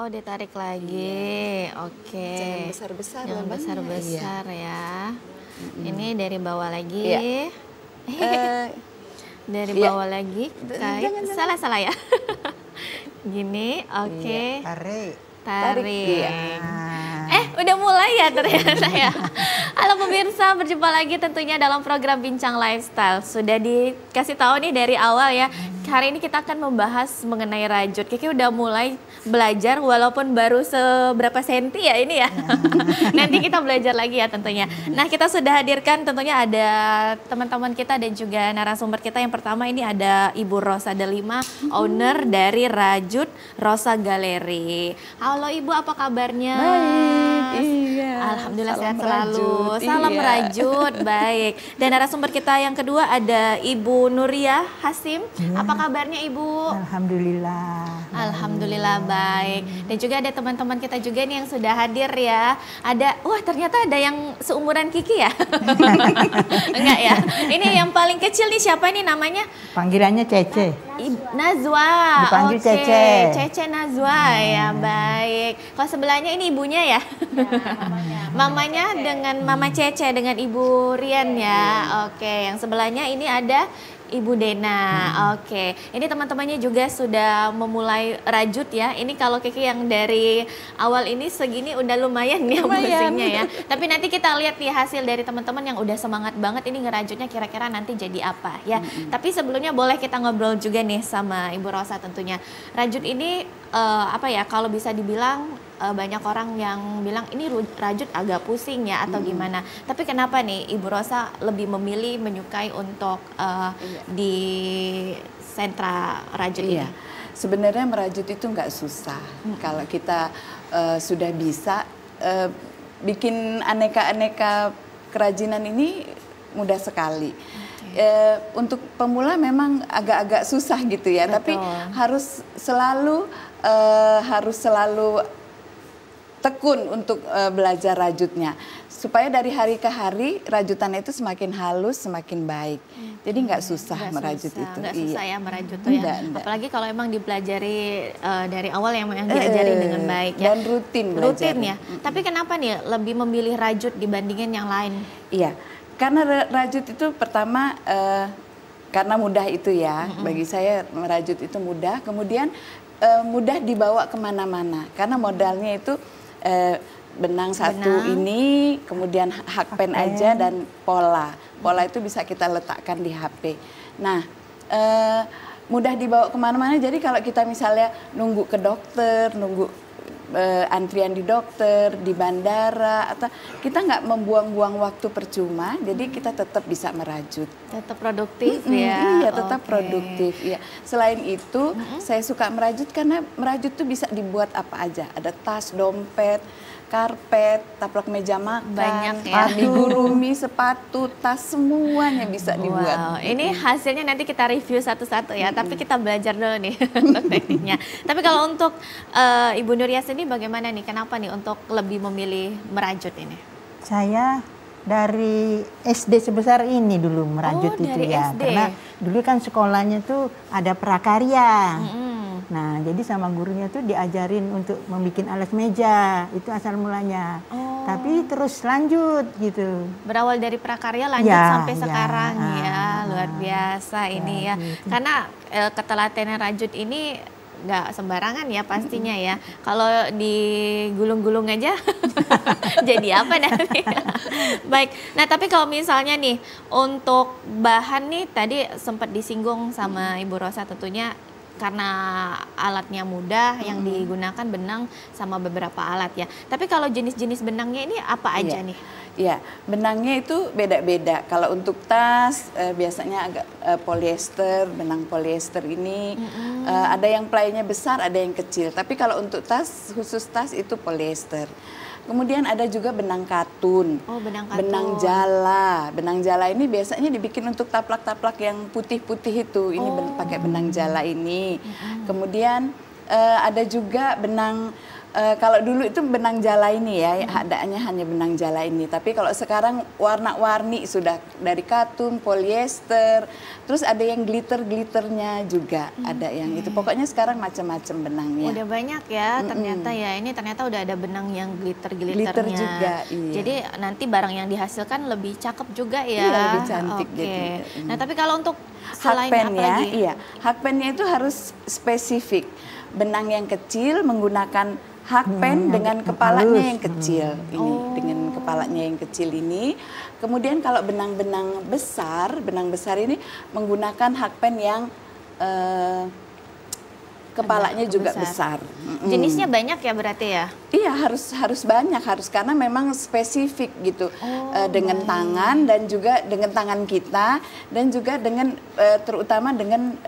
Oh, ditarik lagi. Oke. Jangan besar-besar. Jangan lubangnya. besar-besar ya. Ini dari bawah lagi. Iya. Dari Iya. bawah lagi. Jangan. Salah ya. Gini, oke. Tarik. Tarik. Iya. Udah mulai ya ternyata ya. Halo pemirsa, berjumpa lagi tentunya dalam program Bincang Lifestyle. Sudah dikasih tahu nih dari awal ya. Hari ini kita akan membahas mengenai rajut. Kiki udah mulai belajar walaupun baru seberapa senti ya ini ya. Nanti kita belajar lagi ya tentunya. Nah, kita sudah hadirkan tentunya ada teman-teman kita dan juga narasumber kita. Yang pertama ini ada Ibu Rosa Delima, owner dari Rajut Rosa Galeri. Halo Ibu, apa kabarnya? Baik, iya. Alhamdulillah Salam sehat selalu. rajut, Salam iya. rajut, baik. Dan narasumber kita yang kedua ada Ibu Nuria Hasim. Apa kabarnya Ibu? Alhamdulillah. Alhamdulillah baik. Dan juga ada teman-teman kita juga nih yang sudah hadir ya. Wah ternyata ada yang seumuran Kiki ya? Enggak ya? Ini yang paling kecil nih siapa nih namanya? Panggilannya Cece. Nazwa. Dipanggil Oke. Cece. Cece Nazwa ya, baik. Kalau sebelahnya ini ibunya ya? Mamanya dengan Mama Cece dengan Ibu Rian ya. Oke, yang sebelahnya ini ada Ibu Dena. Oke. Ini teman-temannya juga sudah memulai rajut ya. Ini kalau Kiki yang dari awal ini segini udah lumayan ya musimnya ya. Tapi nanti kita lihat nih hasil dari teman-teman yang udah semangat banget ini ngerajutnya kira-kira nanti jadi apa ya. Tapi sebelumnya boleh kita ngobrol juga nih sama Ibu Rosa tentunya. Rajut ini apa ya, kalau bisa dibilang banyak orang yang bilang ini rajut agak pusing ya atau gimana. Tapi kenapa nih Ibu Rosa lebih memilih menyukai untuk di sentra rajut ini? Sebenarnya merajut itu nggak susah. Kalau kita sudah bisa bikin aneka-aneka kerajinan ini mudah sekali. Untuk pemula memang agak-agak susah gitu ya. Betul. Tapi harus selalu tekun untuk belajar rajutnya supaya dari hari ke hari rajutannya itu semakin halus, semakin baik. Jadi nggak susah merajut itu. Nggak susah ya merajut tuh ya. Enggak. Apalagi kalau emang dipelajari dari awal yang diajari dengan baik ya. Dan rutin belajar. Rutin ya. Tapi kenapa nih lebih memilih rajut dibandingin yang lain? Iya, karena rajut itu pertama karena mudah itu ya. Bagi saya merajut itu mudah. Kemudian mudah dibawa kemana-mana karena modalnya itu benang satu ini, kemudian hakpen aja dan pola. Pola itu bisa kita letakkan di HP. Nah, mudah dibawa kemana-mana. Jadi kalau kita misalnya nunggu ke dokter, nunggu antrian di dokter, di bandara, atau kita nggak membuang-buang waktu percuma. Jadi kita tetap bisa merajut. Tetap produktif ya. Iya, tetap produktif. Iya. Selain itu, saya suka merajut karena merajut tuh bisa dibuat apa aja. Ada tas, dompet, karpet, taplak meja makan, Banyak ya. amigurumi, sepatu, tas, semuanya bisa dibuat. Wow, ini hasilnya nanti kita review satu-satu ya. Tapi kita belajar dulu nih tekniknya. Tapi kalau untuk Ibu Nuria sendiri bagaimana nih? Kenapa nih untuk lebih memilih merajut ini? Saya dari SD sebesar ini dulu merajut itu dari ya. SD. Karena dulu kan sekolahnya tuh ada prakarya. Nah, jadi sama gurunya tuh diajarin untuk membuat alas meja. Itu asal mulanya. Tapi terus lanjut gitu. Berawal dari prakarya lanjut sampai sekarang ya. Luar biasa ini ya. Karena ketelatenan rajut ini nggak sembarangan ya pastinya ya. Kalau digulung-gulung aja jadi apa nanti? Baik. Nah, tapi kalau misalnya nih untuk bahan nih tadi sempat disinggung sama Ibu Rosa tentunya karena alatnya mudah yang digunakan benang sama beberapa alat ya. Tapi kalau jenis-jenis benangnya ini apa aja nih? Iya, benangnya itu beda-beda. Kalau untuk tas biasanya agak polyester, benang polyester ini ada yang playnya besar, ada yang kecil. Tapi kalau untuk tas, khusus tas itu polyester. Kemudian ada juga benang katun, benang jala. Benang jala ini biasanya dibikin untuk taplak-taplak yang putih-putih itu. Ini pakai benang jala ini. Kemudian ada juga benang Kalau dulu itu benang jala ini ya, adanya hanya benang jala ini. Tapi kalau sekarang warna-warni sudah dari katun, polyester, terus ada yang glitter-glitternya juga, ada yang itu. Pokoknya sekarang macam-macam benangnya. Udah banyak ya ternyata ya. Ini ternyata udah ada benang yang glitter-glitternya. Glitter juga, iya. Jadi nanti barang yang dihasilkan lebih cakep juga ya. Iya, lebih cantik Oke. jadi. Nah, tapi kalau untuk selain apa Hakpennya, lagi? iya, hakpennya itu harus spesifik. Benang yang kecil menggunakan hakpen dengan kepalanya halus. yang kecil ini, dengan kepalanya yang kecil ini. Kemudian kalau benang-benang besar ini menggunakan hakpen yang kepalanya juga besar. Jenisnya banyak ya berarti ya? Iya, harus banyak, karena memang spesifik gitu. Dengan tangan dan juga dengan tangan kita dan juga dengan terutama dengan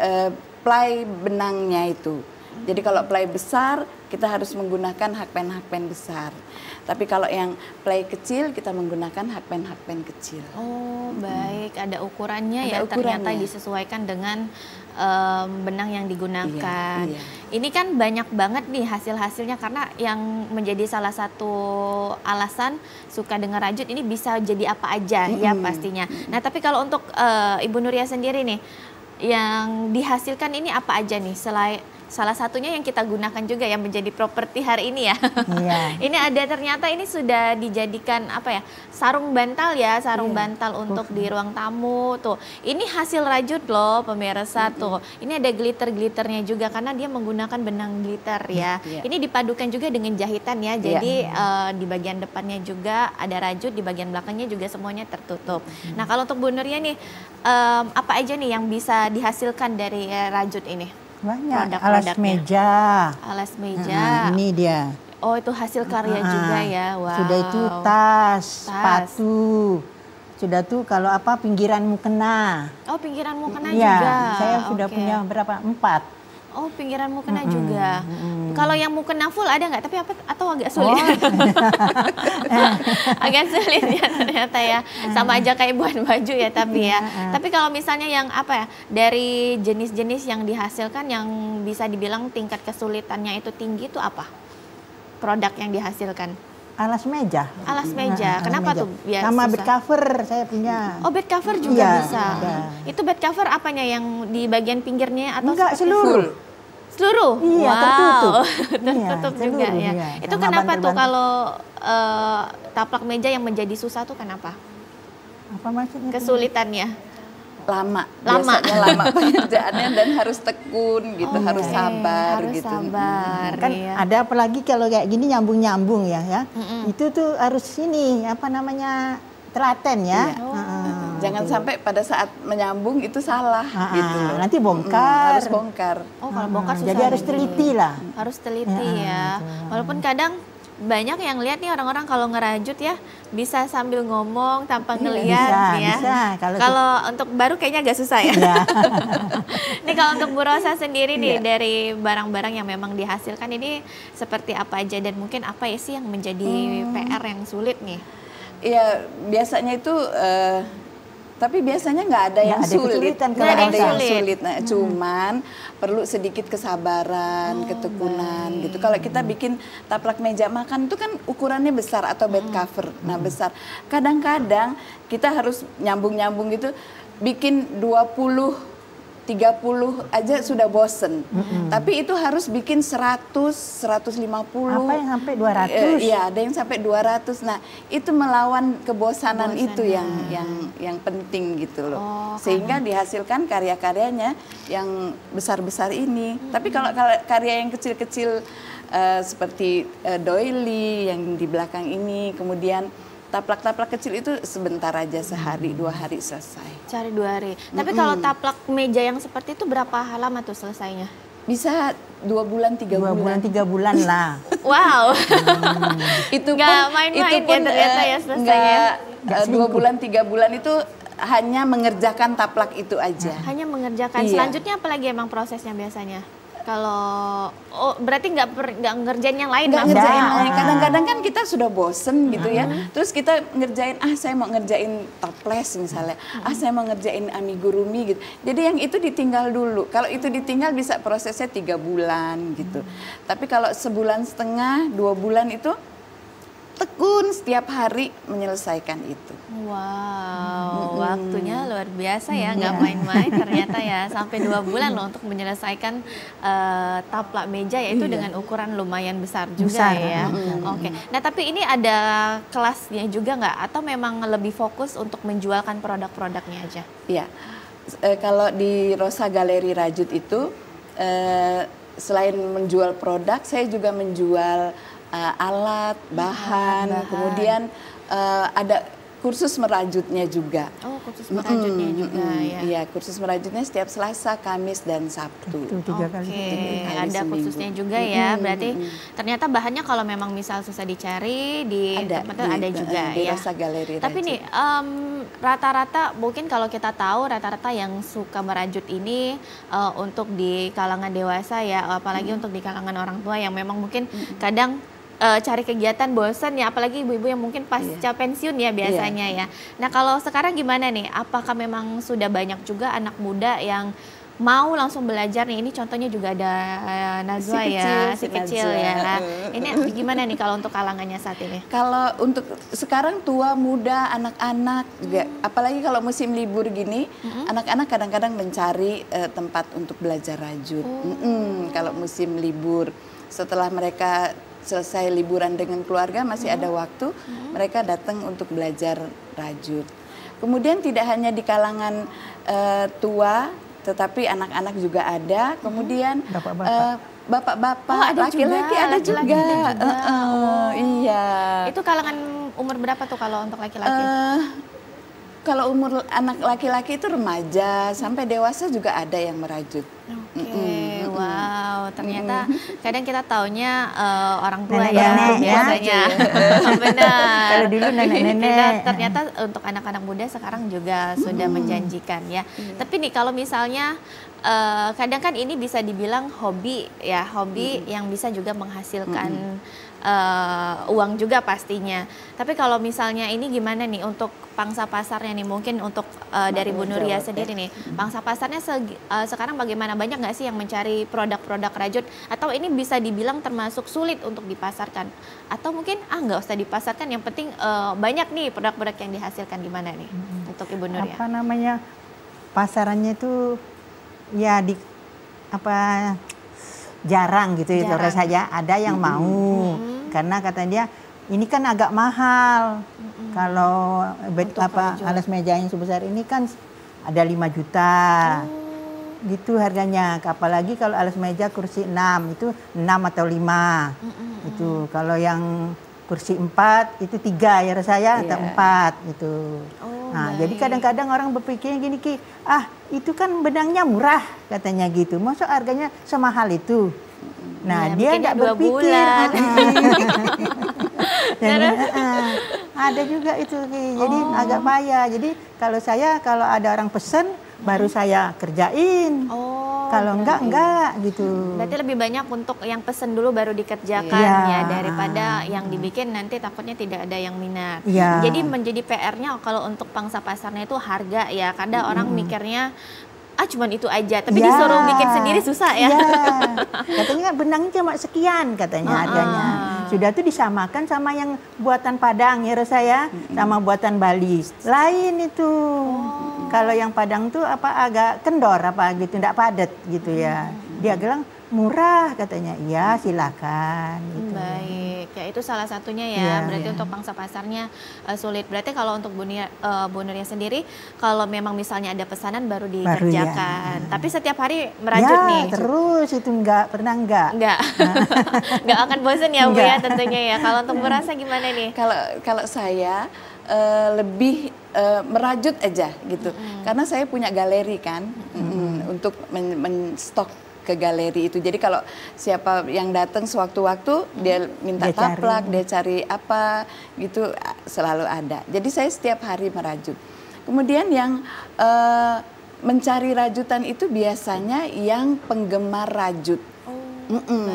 play benangnya itu. Jadi kalau play besar kita harus menggunakan hakpen besar. Tapi kalau yang play kecil kita menggunakan hakpen kecil. Oh, baik, ada ukurannya Ada ya, ternyata ukurannya. disesuaikan dengan benang yang digunakan. Iya. Ini kan banyak banget nih hasil-hasilnya, karena yang menjadi salah satu alasan suka dengan rajut ini bisa jadi apa aja ya pastinya. Nah, tapi kalau untuk Ibu Nuria sendiri nih, yang dihasilkan ini apa aja nih? Salah satunya yang kita gunakan juga yang menjadi properti hari ini ya. Iya. Ini ada ternyata ini sudah dijadikan apa ya, sarung bantal ya, sarung bantal untuk di ruang tamu tuh. Ini hasil rajut loh pemirsa tuh. Ini ada glitter-glitternya juga karena dia menggunakan benang glitter ya. Ini dipadukan juga dengan jahitan ya. Jadi di bagian depannya juga ada rajut, di bagian belakangnya juga semuanya tertutup. Nah, kalau untuk Bu Nuria nih apa aja nih yang bisa dihasilkan dari rajut ini? Banyak, alas Produk-produknya. meja. Alas meja. Ini dia. Oh, itu hasil karya juga ya. Wow. Sudah itu tas, sepatu. Sudah tuh kalau apa pinggiran mukena. Oh, pinggiran mukena Iya, juga. saya sudah Oke. punya berapa? 4. Oh, pinggiran mukena juga. Kalau yang mukena full ada nggak? Tapi apa atau agak sulit? Agak sulit ya ternyata ya. Sama aja kayak buat baju ya tapi ya. Tapi kalau misalnya yang apa ya, dari jenis-jenis yang dihasilkan yang bisa dibilang tingkat kesulitannya itu tinggi itu apa? Produk yang dihasilkan? Alas meja. Alas meja. Alas Kenapa meja. tuh biar Sama susah? bed cover saya punya. Oh, bed cover juga Iya, bisa. ada. Itu bed cover apanya, yang di bagian pinggirnya atau Enggak, seperti seluruh. Seluruh? Iya, Wow. tertutup. Tertutup Iya, juga seluruh, ya. iya. Itu Sama kenapa tuh bantal-bantal. kalau taplak meja yang menjadi susah tuh kenapa? Apa maksudnya? Kesulitannya? Lama. Lama. Biasanya lama pengerjaannya dan harus tekun gitu, harus sabar harus gitu. sabar. Kan iya. ada apalagi kalau kayak gini nyambung-nyambung ya. Itu tuh harus ini apa namanya? Telaten ya. Iya. Jangan sampai pada saat menyambung itu salah gitu loh. Nanti bongkar. Harus bongkar. Oh, kalau bongkar susah. Jadi harus lagi. teliti lah. Harus teliti ya. Walaupun kadang banyak yang lihat nih orang-orang kalau ngerajut ya bisa sambil ngomong tanpa ngelihat bisa, ya. bisa. Kalau untuk baru kayaknya agak susah ya. Iya. Nih kalau untuk Bu Rosa sendiri nih dari barang-barang yang memang dihasilkan ini seperti apa aja dan mungkin apa ya sih yang menjadi PR yang sulit nih? Iya, biasanya itu tapi biasanya nggak ada yang ada sulit. kesulitan Nggak kalau ada yang yang sulit. sulit. Nah, cuman perlu sedikit kesabaran, ketekunan gitu. Kalau kita bikin taplak meja makan itu kan ukurannya besar atau bed cover. Nah, besar. Kadang-kadang kita harus nyambung-nyambung gitu, bikin 20 30 aja sudah bosen. Tapi itu harus bikin 100, 150. Apa yang sampai 200? Iya, ada yang sampai 200. Nah, itu melawan kebosanan itu yang penting gitu loh. Sehingga dihasilkan karya-karyanya yang besar-besar ini. Tapi kalau karya yang kecil-kecil seperti doily yang di belakang ini, kemudian taplak-taplak kecil itu sebentar aja, sehari 2 hari selesai. Cari 2 hari. Tapi kalau taplak meja yang seperti itu berapa lama tuh selesainya? Bisa 2 bulan, 3 2 bulan, 3 bulan lah. Wow. Itu Nggak main-main ya ternyata ya selesainya. 2 bulan, 3 bulan itu hanya mengerjakan taplak itu aja. Hanya mengerjakan. Iya. Selanjutnya apa lagi emang prosesnya biasanya? Kalau berarti nggak ngerjain yang lain, nggak maksudnya? ngerjain lain. Kadang-kadang kan kita sudah bosen gitu ya. Terus kita ngerjain, saya mau ngerjain toples misalnya. Saya mau ngerjain amigurumi gitu. Jadi yang itu ditinggal dulu. Kalau itu ditinggal bisa prosesnya 3 bulan gitu. Tapi kalau sebulan setengah, 2 bulan itu tekun setiap hari menyelesaikan itu. Wow, waktunya luar biasa ya, nggak main-main ternyata ya, sampai 2 bulan loh untuk menyelesaikan taplak meja, yaitu dengan ukuran lumayan besar juga ya. Oke, nah tapi ini ada kelasnya juga nggak, atau memang lebih fokus untuk menjualkan produk-produknya aja? Iya, kalau di Rosa Galeri Rajut itu selain menjual produk, saya juga menjual alat, bahan, kemudian ada kursus merajutnya juga. Oh, kursus merajutnya juga ya. Iya, kursus merajutnya setiap Selasa, Kamis, dan Sabtu. Oke, ada kursusnya juga ya. Berarti ternyata bahannya kalau memang misal susah dicari di tempat itu ada juga di ya. Rosa Galeri Rajut. Tapi nih rata-rata mungkin kalau kita tahu rata-rata yang suka merajut ini untuk di kalangan dewasa ya, apalagi untuk di kalangan orang tua yang memang mungkin kadang cari kegiatan bosan ya, apalagi ibu-ibu yang mungkin pasca pensiun ya biasanya ya. Nah kalau sekarang gimana nih? Apakah memang sudah banyak juga anak muda yang mau langsung belajar nih? Ini contohnya juga ada Nazwa si kecil ya. Ini gimana nih kalau untuk kalangannya saat ini? Kalau untuk sekarang tua, muda, anak-anak juga, apalagi kalau musim libur gini, anak-anak kadang-kadang mencari tempat untuk belajar rajut. Kalau musim libur, setelah mereka selesai liburan dengan keluarga, masih ada waktu, mereka datang untuk belajar rajut. Kemudian tidak hanya di kalangan tua, tetapi anak-anak juga ada. Kemudian bapak-bapak, laki-laki ada juga. Iya. Itu kalangan umur berapa tuh kalau untuk laki-laki? Kalau umur anak laki-laki itu remaja sampai dewasa juga ada yang merajut. Oke, wow, ternyata kadang kita taunya orang tua nenek-nenek ya biasanya. Benar. Kalau dulu nenek-nenek. Ternyata untuk anak-anak muda sekarang juga sudah menjanjikan ya. Tapi nih kalau misalnya kadang kan ini bisa dibilang hobi ya, hobi yang bisa juga menghasilkan uang juga pastinya. Tapi kalau misalnya ini gimana nih untuk pangsa pasarnya nih, mungkin untuk dari Bu Nuria sendiri nih, pangsa pasarnya sekarang bagaimana, banyak nggak sih yang mencari produk-produk rajut, atau ini bisa dibilang termasuk sulit untuk dipasarkan, atau mungkin nggak usah dipasarkan, yang penting banyak nih produk-produk yang dihasilkan, gimana nih untuk Ibu Nuria? Apa namanya, pasarannya itu ya jarang gitu ya, terus saja ada yang mau karena kata dia ini kan agak mahal. Kalau alas meja yang sebesar ini kan ada 5 juta gitu harganya, apalagi kalau alas meja kursi 6 itu 6 atau 5 itu. Kalau yang kursi 4 itu 3 ya rasanya atau 4 gitu. Nah, jadi kadang-kadang orang berpikir gini, Ki, itu kan benangnya murah katanya gitu. Masa harganya semahal itu? Nah, ya, dia nggak berpikir. Jadi, ada juga itu, Ki. Jadi agak payah. Jadi kalau ada orang pesen baru saya kerjain. Kalau enggak gitu. Berarti lebih banyak untuk yang pesen dulu baru dikerjakan ya, daripada yang dibikin nanti takutnya tidak ada yang minat. Jadi menjadi PR-nya kalau untuk pangsa pasarnya itu harga ya. Kadang orang mikirnya cuman itu aja, tapi disuruh bikin sendiri susah ya. Katanya benangnya cuma sekian katanya harganya. Sudah tuh disamakan sama yang buatan Padang ya saya, sama buatan Bali. Lain itu. Kalau yang Padang tuh agak kendor gitu, enggak padat gitu ya. Dia bilang murah katanya. Iya, silakan gitu. Baik, ya itu salah satunya ya. Berarti untuk pangsa pasarnya sulit. Berarti kalau untuk Bu Nuria sendiri, kalau memang misalnya ada pesanan baru dikerjakan. Tapi setiap hari merajut nih. Terus itu enggak akan bosan ya Bu ya tentunya ya. Kalau untuk Bu Rasa gimana nih? Kalau saya lebih merajut aja gitu. Karena saya punya galeri kan untuk menstok ke galeri itu. Jadi kalau siapa yang datang sewaktu-waktu dia minta taplak, dia cari apa gitu, selalu ada. Jadi saya setiap hari merajut. Kemudian yang mencari rajutan itu biasanya yang penggemar rajut.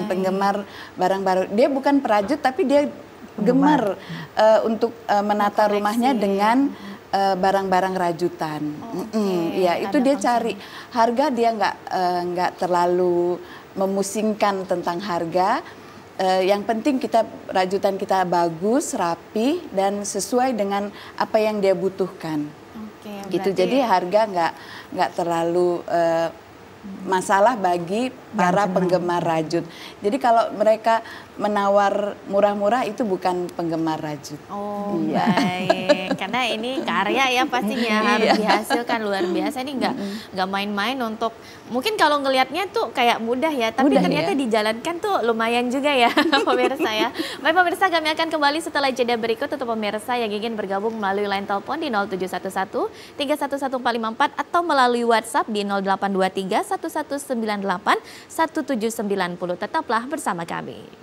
Penggemar barang baru. Dia bukan perajut tapi dia gemar untuk menata rumahnya dengan barang-barang rajutan. Ya, itu dia cari harga, dia nggak terlalu memusingkan tentang harga. Yang penting rajutan kita bagus, rapi dan sesuai dengan apa yang dia butuhkan. Gitu. Jadi harga nggak terlalu masalah bagi para penggemar rajut. Jadi kalau mereka menawar murah-murah itu bukan penggemar rajut. Oh iya. Baik, karena ini karya ya pastinya harus dihasilkan luar biasa. Ini nggak main-main untuk, mungkin kalau ngelihatnya tuh kayak mudah ya, tapi mudah, ternyata dijalankan tuh lumayan juga ya pemirsa ya. Baik pemirsa, kami akan kembali setelah jeda berikut. Untuk pemirsa yang ingin bergabung melalui line telepon di 0711 311454 atau melalui WhatsApp di 0823 1198 1790. Tetaplah bersama kami.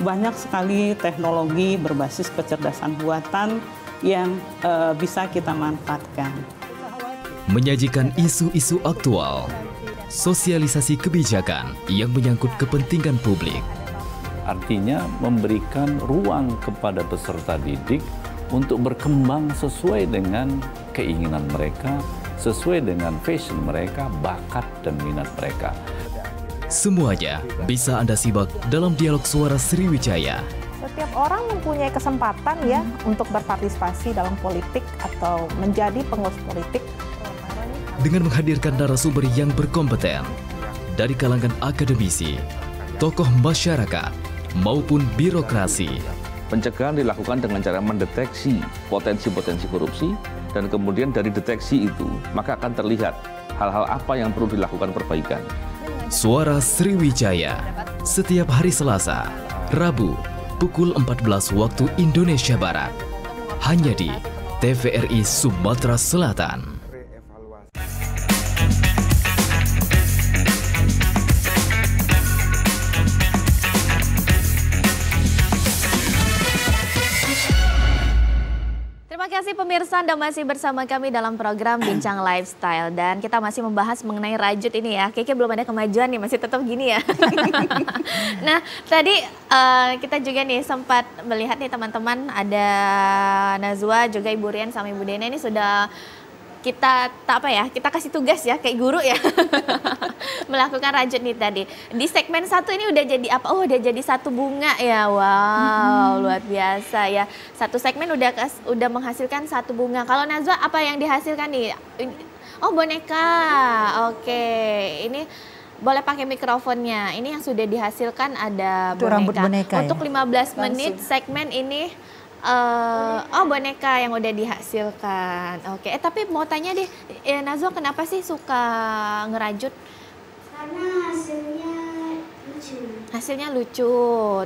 Banyak sekali teknologi berbasis kecerdasan buatan yang bisa kita manfaatkan. Menyajikan isu-isu aktual, sosialisasi kebijakan yang menyangkut kepentingan publik. Artinya memberikan ruang kepada peserta didik untuk berkembang sesuai dengan keinginan mereka, sesuai dengan passion mereka, bakat dan minat mereka. Semuanya bisa Anda simak dalam dialog suara Sriwijaya. Setiap orang mempunyai kesempatan ya untuk berpartisipasi dalam politik atau menjadi pengurus politik. Dengan menghadirkan narasumber yang berkompeten dari kalangan akademisi, tokoh masyarakat, maupun birokrasi. Pencegahan dilakukan dengan cara mendeteksi potensi-potensi korupsi dan kemudian dari deteksi itu maka akan terlihat hal-hal apa yang perlu dilakukan perbaikan. Suara Sriwijaya, setiap hari Selasa, Rabu, pukul 14 waktu Indonesia Barat. Hanya di TVRI Sumatera Selatan. Terima kasih pemirsa, Anda masih bersama kami dalam program Bincang Lifestyle. Dan kita masih membahas mengenai rajut ini ya. Kayaknya belum ada kemajuan nih, masih tetap gini ya. Nah, tadi kita juga nih sempat melihat nih teman-teman, ada Nazwa, juga Ibu Rian sama Ibu Dena ini sudah kita kita kasih tugas ya, kayak guru ya. Melakukan rajut nih tadi. Di segmen 1 ini udah jadi apa? Oh, udah jadi satu bunga ya. Wow, luar biasa ya. Satu segmen udah menghasilkan satu bunga. Kalau Nazwa apa yang dihasilkan nih? Oh, boneka. Oke. Ini boleh pakai mikrofonnya. Ini yang sudah dihasilkan ada Itu rambut boneka Untuk ya? 15 menit segmen ini boneka yang udah dihasilkan. Oke, tapi mau tanya deh, Nazwa kenapa sih suka ngerajut? Karena hasilnya lucu. Hasilnya lucu.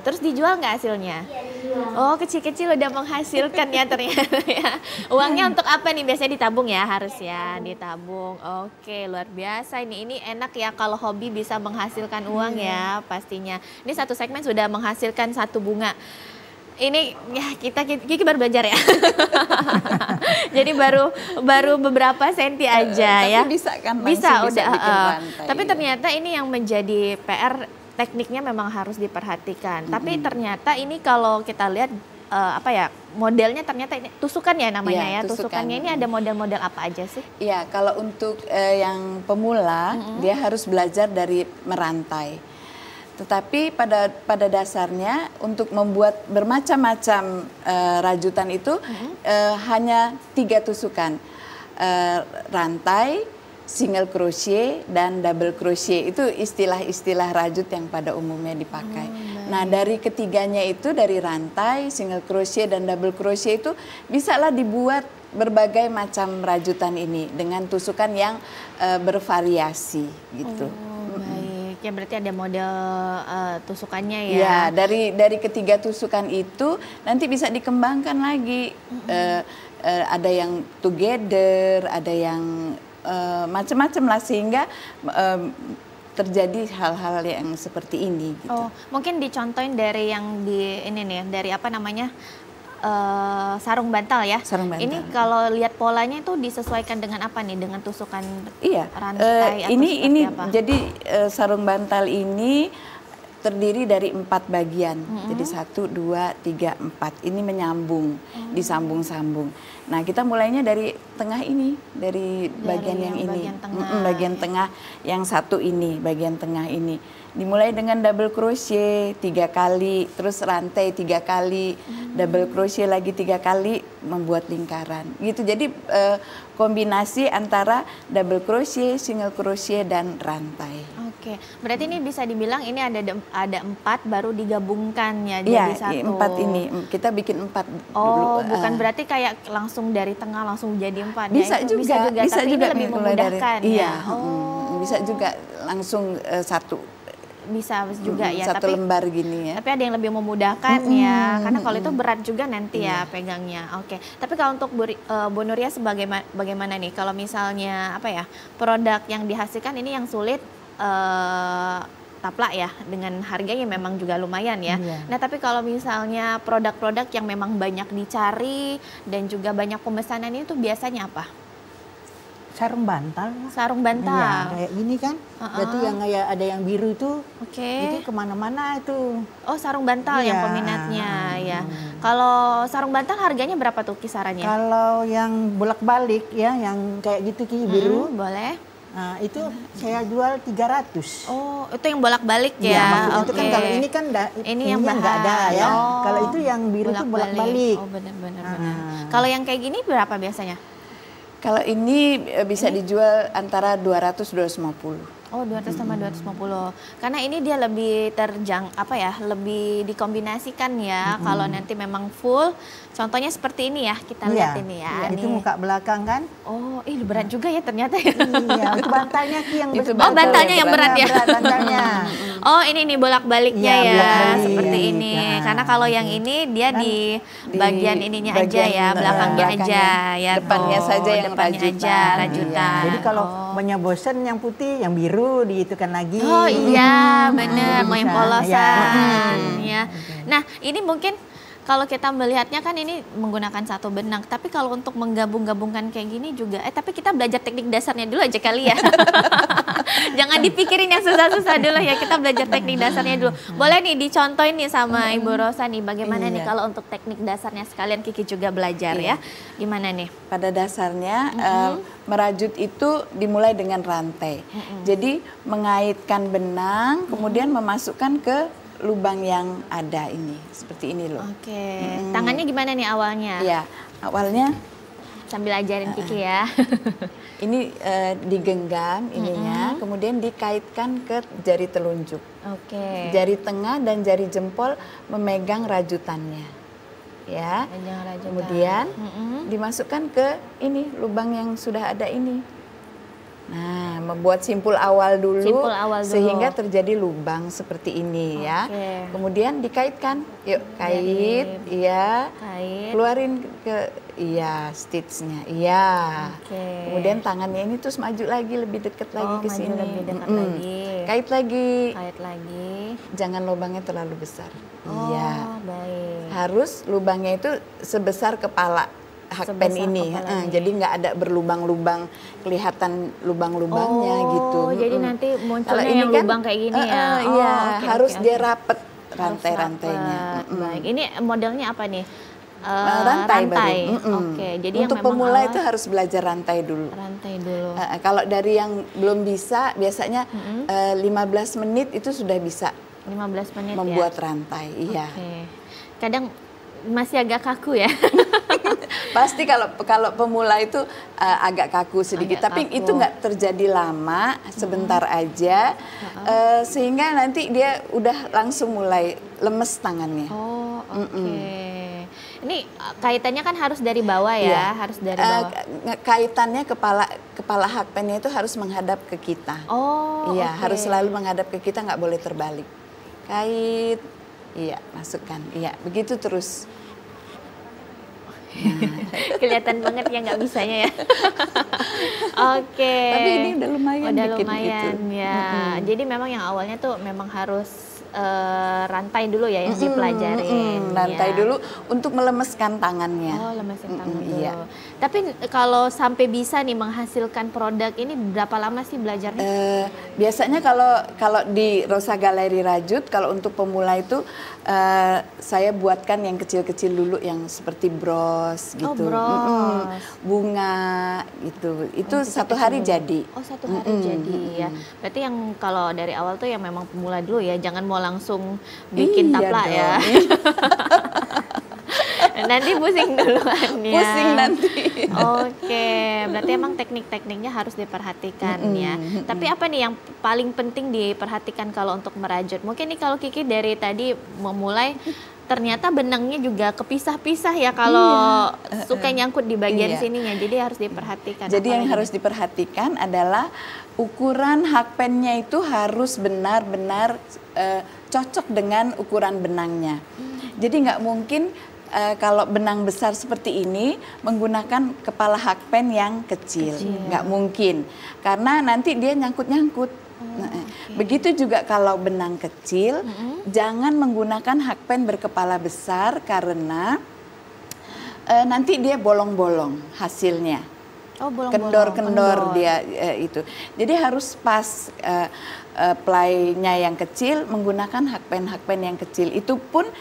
Terus dijual nggak hasilnya? Iya, dijual. Oh, kecil-kecil udah menghasilkan ya ternyata ya. Uangnya untuk apa nih? Biasanya ditabung ya, harus ya ditabung. Oke, luar biasa ini. Ini enak ya kalau hobi bisa menghasilkan uang ya pastinya. Ini satu segmen sudah menghasilkan satu bunga. Ini ya Kiki baru belajar ya. Jadi baru beberapa senti aja Tapi ya. bisa kan? Bisa langsung udah. bikin rantai, Tapi iya. ternyata ini yang menjadi PR, tekniknya memang harus diperhatikan. Tapi ternyata ini kalau kita lihat modelnya ternyata ini tusukan ya namanya Iya, ya. tusukan. Tusukannya ini ada model-model apa aja sih? Iya, kalau untuk yang pemula dia harus belajar dari merantai. Tetapi pada dasarnya untuk membuat bermacam-macam rajutan itu hanya 3 tusukan, rantai, single crochet dan double crochet. Itu istilah-istilah rajut yang pada umumnya dipakai. Nah, dari ketiganya itu, dari rantai, single crochet dan double crochet itu bisalah dibuat berbagai macam rajutan ini dengan tusukan yang bervariasi gitu. Baik, ya berarti ada model tusukannya ya. Ya, dari ketiga tusukan itu nanti bisa dikembangkan lagi. Ada yang together, ada yang macam-macam lah, sehingga terjadi hal-hal yang seperti ini. Gitu. Oh, mungkin dicontohin dari yang di ini nih, dari apa namanya? Sarung bantal ya. Sarung bantal. Ini kalau lihat polanya itu disesuaikan dengan apa nih? Dengan tusukan Iya, rantai atau ini seperti apa? jadi sarung bantal ini terdiri dari 4 bagian. Jadi 1, 2, 3, 4. Ini menyambung, disambung-sambung. Nah, kita mulainya dari tengah ini, dari bagian yang ini. bagian tengah. Bagian tengah yang satu ini, bagian tengah ini. Dimulai dengan double crochet 3 kali, terus rantai 3 kali, double crochet lagi 3 kali, membuat lingkaran. Gitu. Jadi kombinasi antara double crochet, single crochet dan rantai. Oke, berarti ini bisa dibilang ini ada 4 baru digabungkan ya Iya, jadi 1. 4 ini. Kita bikin 4 Oh, dulu. bukan berarti kayak langsung dari tengah langsung jadi 4 Bisa ya? Itu juga, bisa tapi juga ini lebih mulai dari- memudahkan ya. Iya, bisa juga langsung 1. Bisa juga ya, Satu tapi lembar gini ya. tapi ada yang lebih memudahkan ya, karena kalau itu berat juga nanti ya pegangnya. Oke, tapi kalau untuk Bu Nuria bagaimana nih? Kalau misalnya produk yang dihasilkan ini yang sulit taplak ya, dengan harganya memang juga lumayan ya. Iya. Nah, tapi kalau misalnya produk-produk yang memang banyak dicari dan juga banyak pemesanan itu biasanya apa? Sarung bantal. Sarung bantal. Iya, kayak gini kan. Berarti yang kayak ada yang biru itu, Oke. itu kemana-mana itu. Oh, sarung bantal yang Iya. peminatnya ya. Kalau sarung bantal harganya berapa tuh kisarannya? Kalau yang bolak-balik ya, yang kayak gitu biru, Boleh. nah, itu saya jual 300. Oh, itu yang bolak-balik Ya, ya. maksudnya itu kan Oke. kalau ini kan Ini yang nggak bahan. ada ya. Oh. Kalau itu yang biru itu bolak-balik. Oh, benar-benar. Ah. Kalau yang kayak gini berapa biasanya? Kalau ini bisa dijual antara 200-250. Oh, 200 sama 250. Karena ini dia lebih lebih dikombinasikan ya. Kalau nanti memang full, contohnya seperti ini ya, kita lihat ini ya. Iya, itu Nih. muka belakang kan. Oh, berat juga ya ternyata ya. Iya, itu bantalnya Ki yang Itu besar. Oh, bantalnya yang berat ya. Berat bantalnya. Oh, ini nih bolak-baliknya Iya, ya, bolak-balik. seperti ini. Nah, Karena kalau yang ini dia di di bagian ininya aja bagian, ya, belakangnya aja ya. depannya tuh. saja yang Depannya rajutan. aja rajutan. Jadi kalau Oh. banyak bosen yang putih, yang biru dihitungkan lagi. Oh iya, bener, mau yang Bisa. polosan Ya. ya. Nah, ini mungkin kalau kita melihatnya kan ini menggunakan satu benang, tapi kalau untuk menggabung-gabungkan kayak gini juga, tapi kita belajar teknik dasarnya dulu aja kali ya. Jangan dipikirin yang susah-susah dulu ya, kita belajar teknik dasarnya dulu. Boleh nih dicontohin nih sama Ibu Rosa nih, bagaimana nih kalau untuk teknik dasarnya sekalian Kiki juga belajar ya. Gimana nih? Pada dasarnya merajut itu dimulai dengan rantai. Jadi mengaitkan benang, kemudian memasukkan ke lubang yang ada ini, seperti ini loh. Oke, tangannya gimana nih awalnya? Ya, awalnya Sambil ajarin Kiki ya. Ini digenggam ininya, kemudian dikaitkan ke jari telunjuk. Oke. Jari tengah dan jari jempol memegang rajutannya. Ya. Memegang rajutan. Kemudian dimasukkan ke ini lubang yang sudah ada ini. Nah, membuat simpul awal dulu, sehingga terjadi lubang seperti ini ya. Kemudian dikaitkan, yuk kait, iya, keluarin ke, iya stitchnya, iya. Kemudian tangannya ini terus maju lagi, lebih dekat lagi ke sini. Lebih dekat lagi. Kait lagi. Kait lagi. Jangan lubangnya terlalu besar. Oh, iya. Baik. Harus lubangnya itu sebesar kepala hakpen ini, jadi nggak ada berlubang-lubang, kelihatan lubang-lubangnya gitu. Jadi nanti munculnya yang kan, lubang kayak gini ya. Iya, harus dia rapet rantai-rantainya. Baik, ini modelnya apa nih? Rantai. Baru. Jadi untuk yang pemula itu harus belajar rantai dulu. Rantai dulu. Kalau dari yang belum bisa, biasanya 15 menit itu sudah bisa. 15 menit membuat ya? Rantai, iya. Kadang masih agak kaku ya. Pasti kalau pemula itu agak kaku sedikit, tapi itu nggak terjadi lama, sebentar aja, sehingga nanti dia udah langsung mulai lemes tangannya. Oh, Ini kaitannya kan harus dari bawah ya, harus dari bawah. Kaitannya kepala hakpennya itu harus menghadap ke kita. Oh, iya, harus selalu menghadap ke kita, nggak boleh terbalik. Kait, iya, masukkan, iya, begitu terus. Kelihatan banget ya nggak bisanya ya. Tapi ini udah lumayan. Udah lumayan gitu. Ya. Jadi memang yang awalnya tuh memang harus rantai dulu ya yang dipelajarin. Rantai dulu untuk melemeskan tangannya. Oh, lemeskan tangan dulu. Iya. Tapi kalau sampai bisa nih menghasilkan produk ini berapa lama sih belajarnya? Biasanya kalau di Rosa Galeri Rajut, kalau untuk pemula itu saya buatkan yang kecil-kecil dulu, yang seperti bros gitu. Oh, bros. Bunga gitu. Itu satu hari jadi. Oh, satu hari jadi ya. Berarti yang kalau dari awal tuh yang memang pemula dulu ya, jangan mau langsung bikin taplak ya. Nanti pusing duluan ya. Pusing nanti. Oke, berarti emang teknik-tekniknya harus diperhatikan ya. Tapi apa nih yang paling penting diperhatikan kalau untuk merajut? Mungkin nih kalau Kiki dari tadi memulai, ternyata benangnya juga kepisah-pisah ya kalau suka nyangkut di bagian sininya. Jadi harus diperhatikan. Jadi yang harus diperhatikan adalah ukuran hakpennya itu harus benar-benar cocok dengan ukuran benangnya. Jadi nggak mungkin kalau benang besar seperti ini menggunakan kepala hakpen yang kecil. Nggak mungkin, karena nanti dia nyangkut-nyangkut. Begitu juga kalau benang kecil, jangan menggunakan hakpen berkepala besar karena nanti dia bolong-bolong hasilnya. Kendor-kendor dia itu. Jadi harus pas ply-nya yang kecil menggunakan hakpen-hakpen yang kecil. Itu pun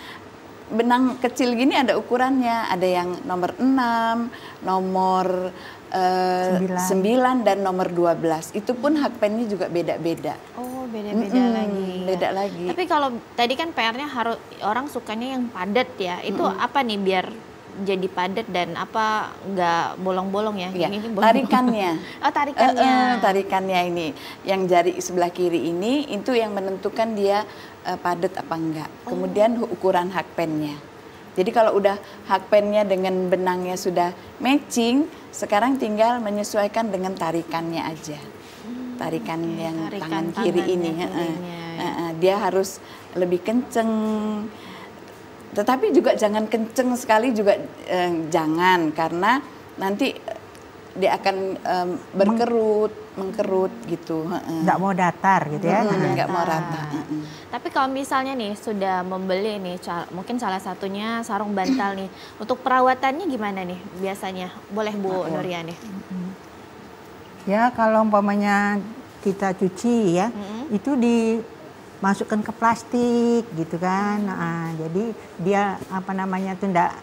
benang kecil gini ada ukurannya, ada yang nomor 6, nomor 9 dan nomor 12. Itu pun hakpennya juga beda-beda. Oh, beda-beda lagi. Beda lagi. Tapi kalau tadi kan PR-nya harus orang sukanya yang padat ya. Itu apa nih biar jadi padat dan apa nggak bolong-bolong ya? Ya, ini tarikannya. Oh, tarikannya. Tarikannya ini, yang jari sebelah kiri ini itu yang menentukan dia padat apa enggak. Kemudian ukuran hakpennya. Jadi kalau udah hakpennya dengan benangnya sudah matching, sekarang tinggal menyesuaikan dengan tarikannya aja. Tarikan yang tangan kiri ini. Dia harus lebih kenceng. Tetapi juga jangan kenceng sekali juga jangan, karena nanti dia akan mengkerut gitu. Nggak mau datar gitu ya. Nggak mau rata. Tapi kalau misalnya nih sudah membeli nih, mungkin salah satunya sarung bantal nih, untuk perawatannya gimana nih biasanya? Boleh Bu Nuria nih? Ya kalau umpamanya kita cuci ya, itu dimasukkan ke plastik gitu kan. Nah, jadi dia apa namanya tuh enggak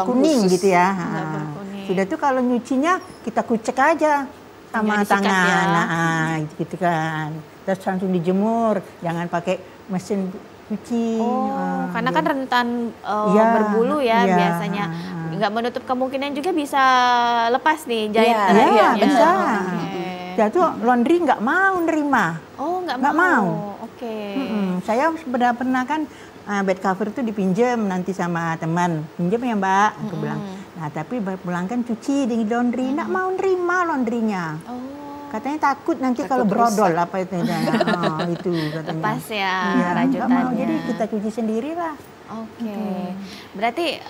kuning khusus gitu ya. Sudah tuh kalau nyucinya kita kucek aja sama tangan. Ya. Nah, gitu kan. Terus langsung dijemur, jangan pakai mesin cuci. Karena kan rentan berbulu ya biasanya. nggak menutup kemungkinan juga bisa lepas nih jahit. Iya, bisa. Okay. Dia tuh laundry nggak mau nerima. Oh, nggak Nggak mau. Oke. Saya pernah kan bed cover tuh dipinjam nanti sama teman. Pinjam ya Mbak, aku bilang. Nah tapi pulang kan cuci di laundry, nggak mau nerima laundrynya. Katanya takut nanti kalau brodol apa itu. Itu katanya. Lepas ya Nggak rajutannya. mau, jadi kita cuci sendiri lah. Oke. Berarti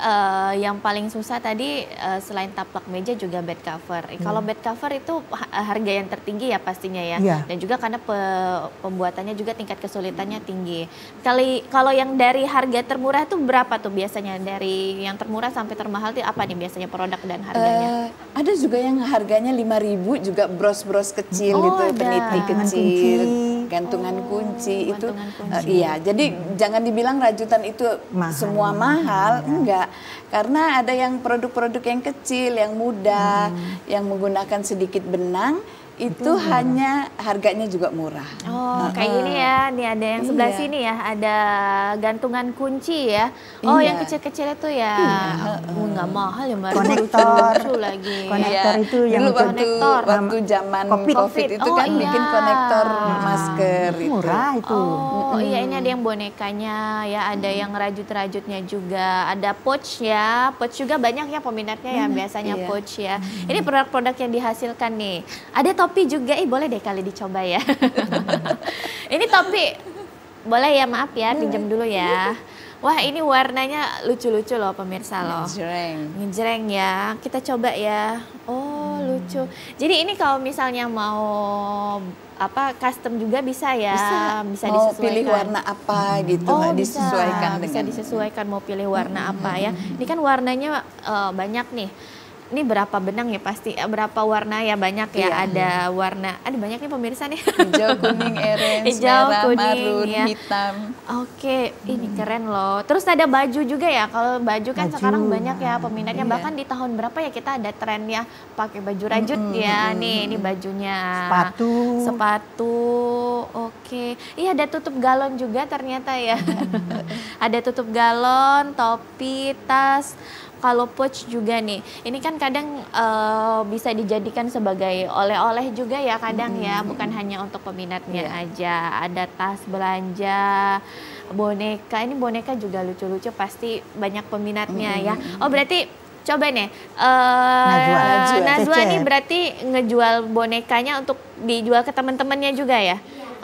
yang paling susah tadi selain taplak meja juga bed cover. Kalau bed cover itu harga yang tertinggi ya pastinya ya. Dan juga karena pembuatannya juga tingkat kesulitannya tinggi. Kalau yang dari harga termurah itu berapa tuh biasanya? Dari yang termurah sampai termahal itu apa nih biasanya produk dan harganya? Ada juga yang harganya 5.000 juga bros-bros kecil gitu, peniti kecil, gantungan kunci itu. Iya, jadi jangan dibilang rajutan itu semua mahal, enggak. Karena ada yang produk-produk yang kecil, yang mudah, yang menggunakan sedikit benang, itu hanya harganya juga murah. Oh, kayak gini ya. Nih ada yang sebelah sini ya, ada gantungan kunci ya. Oh, yang kecil-kecil itu ya. Nggak mahal ya, Mbak. Konektor. Lucu lagi. Konektor itu yang dulu waktu zaman COVID itu kan bikin konektor masker itu. Murah itu. Oh iya, ini ada yang bonekanya ya, ada yang rajut-rajutnya juga, ada pouch ya. Pouch juga banyak ya peminatnya ya biasanya pouch ya. Ini produk-produk yang dihasilkan nih. Ada topi juga, boleh deh kali dicoba ya. Ini topi, boleh ya, maaf ya, pinjam dulu ya. Wah, ini warnanya lucu-lucu loh pemirsa loh. Ngejreng ya, kita coba ya. Oh, lucu. Jadi ini kalau misalnya mau custom juga bisa ya, bisa mau disesuaikan. pilih warna apa gitu, disesuaikan bisa disesuaikan mau pilih warna apa ya. Ini kan warnanya banyak nih. Ini berapa benang ya pasti, berapa warna ya banyak ya. Ada warna, ada banyak nih pemirsa nih. Hijau, kuning, orange, merah, marun, hitam. Oke, ini keren loh. Terus ada baju juga ya. Kalau baju kan sekarang banyak ya peminatnya. Bahkan di tahun berapa ya kita ada tren ya pakai baju rajut ya. Nih, ini bajunya. Sepatu. Oke. Iya, ada tutup galon juga ternyata ya. Ada tutup galon, topi, tas. Kalau pouch juga nih, ini kan kadang bisa dijadikan sebagai oleh-oleh juga ya kadang ya, bukan hanya untuk peminatnya aja. Ada tas belanja, boneka, ini boneka juga lucu-lucu pasti banyak peminatnya ya. Oh berarti coba nih, Najwa nih berarti ngejual bonekanya untuk dijual ke teman-temannya juga ya?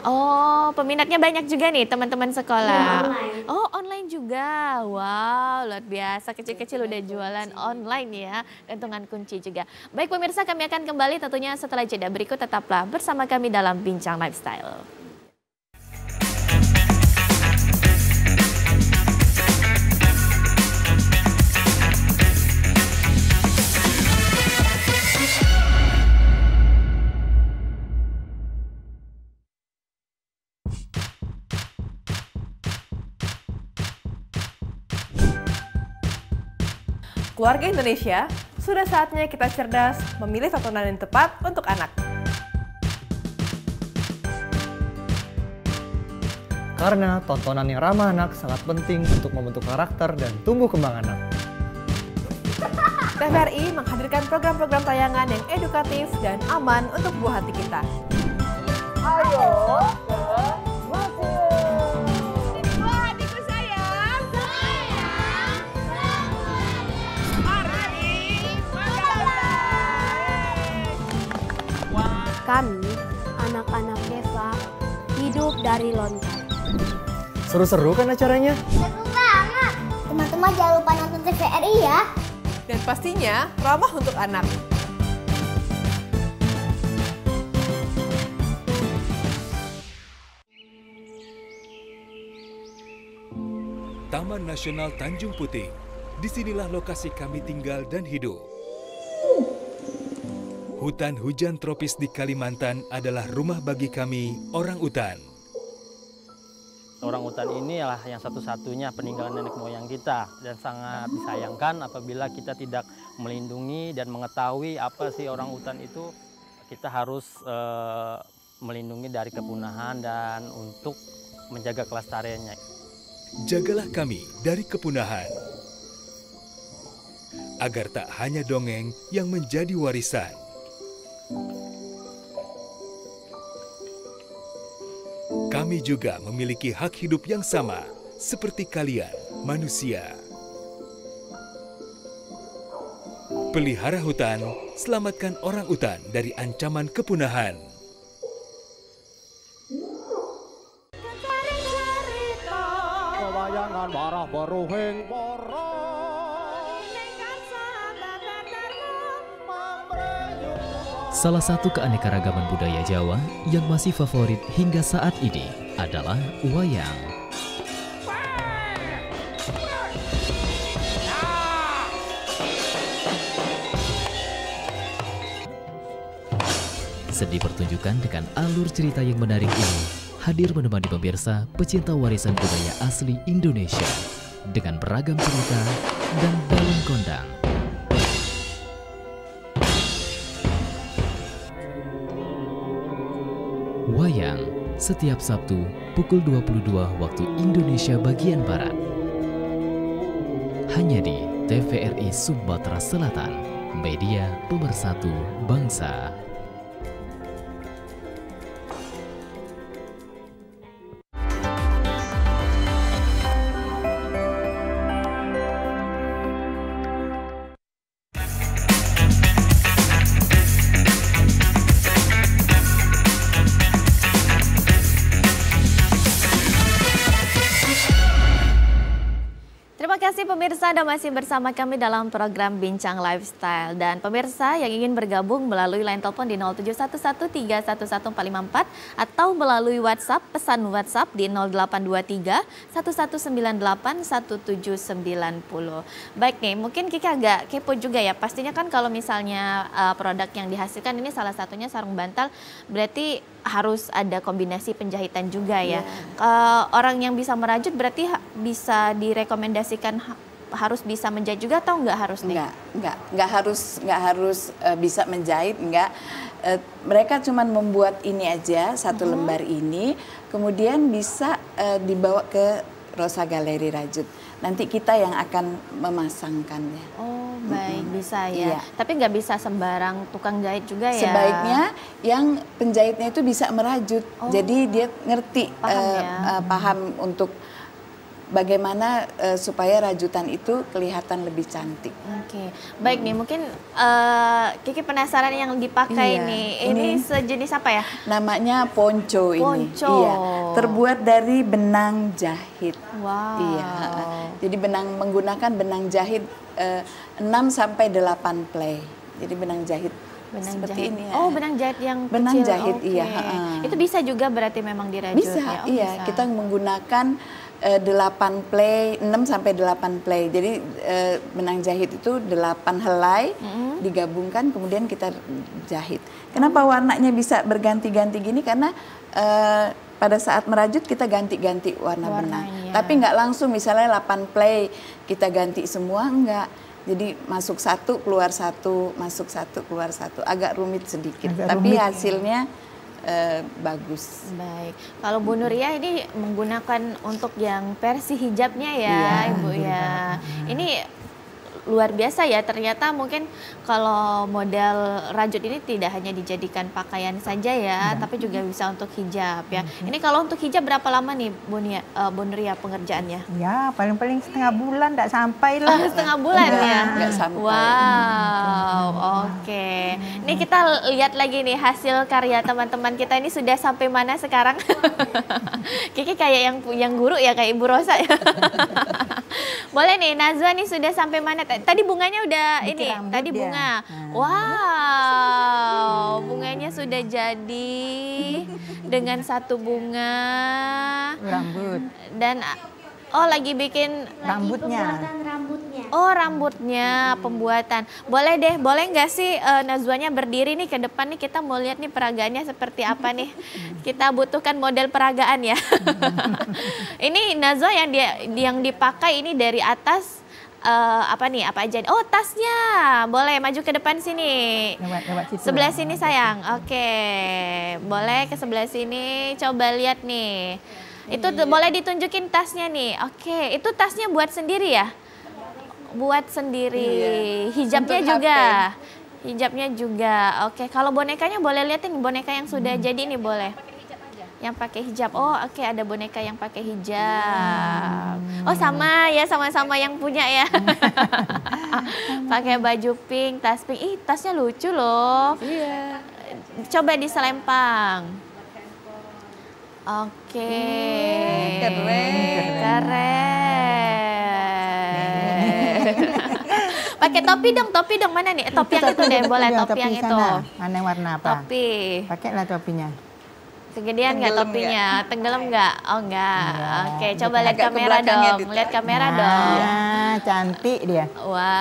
Oh, peminatnya banyak juga nih teman-teman sekolah. Oh, online juga. Wow, luar biasa. Kecil-kecil udah jualan online ya. Gantungan kunci juga. Baik pemirsa, kami akan kembali tentunya setelah jeda berikut. Tetaplah bersama kami dalam Bincang Lifestyle. Keluarga Indonesia, sudah saatnya kita cerdas memilih tontonan yang tepat untuk anak. Karena tontonan yang ramah anak sangat penting untuk membentuk karakter dan tumbuh kembang anak. TVRI menghadirkan program-program tayangan yang edukatif dan aman untuk buah hati kita. Ayo, Kami, anak-anak Deva, hidup dari lontar. Seru-seru kan acaranya? Seru banget! Teman-teman jangan lupa nonton TVRI ya. Dan pastinya ramah untuk anak. Taman Nasional Tanjung Puting. Disinilah lokasi kami tinggal dan hidup. Hutan hujan tropis di Kalimantan adalah rumah bagi kami, orang utan. Orang utan ini adalah yang satu-satunya peninggalan nenek moyang kita. Dan sangat disayangkan apabila kita tidak melindungi dan mengetahui apa sih orang utan itu. Kita harus melindungi dari kepunahan dan untuk menjaga kelestariannya. Jagalah kami dari kepunahan. agar tak hanya dongeng yang menjadi warisan. Kami juga memiliki hak hidup yang sama seperti kalian, manusia. Pelihara hutan, selamatkan orang utan dari ancaman kepunahan. Salah satu keanekaragaman budaya Jawa yang masih favorit hingga saat ini adalah wayang. Seni pertunjukan dengan alur cerita yang menarik ini hadir menemani pemirsa pecinta warisan budaya asli Indonesia dengan beragam cerita dan dalam kondang. Wayang setiap Sabtu pukul 22 waktu Indonesia bagian Barat. Hanya di TVRI Sumatera Selatan, media pemersatu bangsa. Terima kasih pemirsa, Anda masih bersama kami dalam program Bincang Lifestyle. Dan pemirsa yang ingin bergabung melalui line telepon di 0711311454 atau melalui WhatsApp, pesan WhatsApp di 0823-1198-1790. Baik nih, mungkin Kiki agak kepo juga ya. Pastinya kan kalau misalnya produk yang dihasilkan ini salah satunya sarung bantal, berarti harus ada kombinasi penjahitan juga ya. Orang yang bisa merajut berarti bisa direkomendasikan harus bisa menjahit juga atau nggak harus nih? Nggak harus bisa menjahit, nggak. Mereka cuma membuat ini aja, satu lembar ini, kemudian bisa dibawa ke Rosa Galeri Rajut. Nanti kita yang akan memasangkannya. Oh baik, bisa ya. Iya. Tapi nggak bisa sembarang tukang jahit juga ya? Sebaiknya yang penjahitnya itu bisa merajut. Jadi dia ngerti, paham untuk bagaimana supaya rajutan itu kelihatan lebih cantik. Oke, baik nih, mungkin Kiki penasaran yang dipakai nih. Ini sejenis apa ya? Namanya ponco ini. Iya, terbuat dari benang jahit. Wow. Iya. Jadi menggunakan benang jahit 6 sampai 8 play. Jadi benang jahit. Seperti ini ya. Oh, benang jahit yang benang kecil. Jahit, iya. Itu bisa juga berarti memang dirajut bisa, ya? Iya. Bisa. Kita menggunakan 8 play, 6 sampai 8 play. Jadi benang jahit itu 8 helai digabungkan kemudian kita jahit. Kenapa warnanya bisa berganti-ganti gini? Karena pada saat merajut kita ganti-ganti warna benang. Tapi nggak langsung misalnya 8 play kita ganti semua, enggak. Jadi masuk satu, keluar satu, masuk satu, keluar satu. Agak rumit sedikit, tapi hasilnya bagus. Baik, kalau Bu Nuria ini menggunakan untuk yang versi hijabnya ya, Ibu ya. Ini luar biasa ya, ternyata mungkin kalau model rajut ini tidak hanya dijadikan pakaian saja ya, tapi juga bisa untuk hijab ya. Ini kalau untuk hijab berapa lama nih Bu Nuria pengerjaannya? Ya paling-paling setengah bulan, tidak sampai lah. Setengah bulan ya? Nggak sampai. Wow, oke. Ini kita lihat lagi nih hasil karya teman-teman kita ini sudah sampai mana sekarang? Kiki kayak yang guru ya, kayak Ibu Rosa ya. Boleh nih, Nazwa nih sudah sampai mana? Tadi bunganya udah ini, tadi bunga. Wow, bunganya sudah jadi dengan satu bunga. Rambut. Dan lagi bikin rambutnya. Oh, rambutnya pembuatan. Boleh deh, boleh nggak sih Nazwanya berdiri nih ke depan nih, kita mau lihat nih peragaannya seperti apa nih. Kita butuhkan model peragaan ya. Ini Nazwa yang dipakai ini dari atas apa nih, apa aja? Oh, tasnya. Boleh maju ke depan sini. Lewat situ. Sebelah sini sayang. Oke. Boleh ke sebelah sini. Coba lihat nih. Itu boleh ditunjukin tasnya nih. Oke, itu tasnya buat sendiri ya? buat sendiri. Iya. Hijabnya Untuk juga. HP. Hijabnya juga. Oke, kalau bonekanya boleh liatin boneka yang sudah jadi nih boleh. Yang pakai hijab. Oh, oke, ada boneka yang pakai hijab. Oh, sama ya, sama-sama yang punya ya. Pakai baju pink, tas pink. Ih, tasnya lucu loh. Iya. Coba diselempang. Oke. Keren. Pakai topi dong, mana nih? Topi yang itu deh, boleh topi yang itu. Mana warna apa? Topi. Pakailah topinya. Kegedean nggak topinya? Tenggelam nggak? Oh nggak. Oke, coba lihat Agak ke kamera belakangnya dong. Lihat kamera dong. Nah, cantik dia. Wah.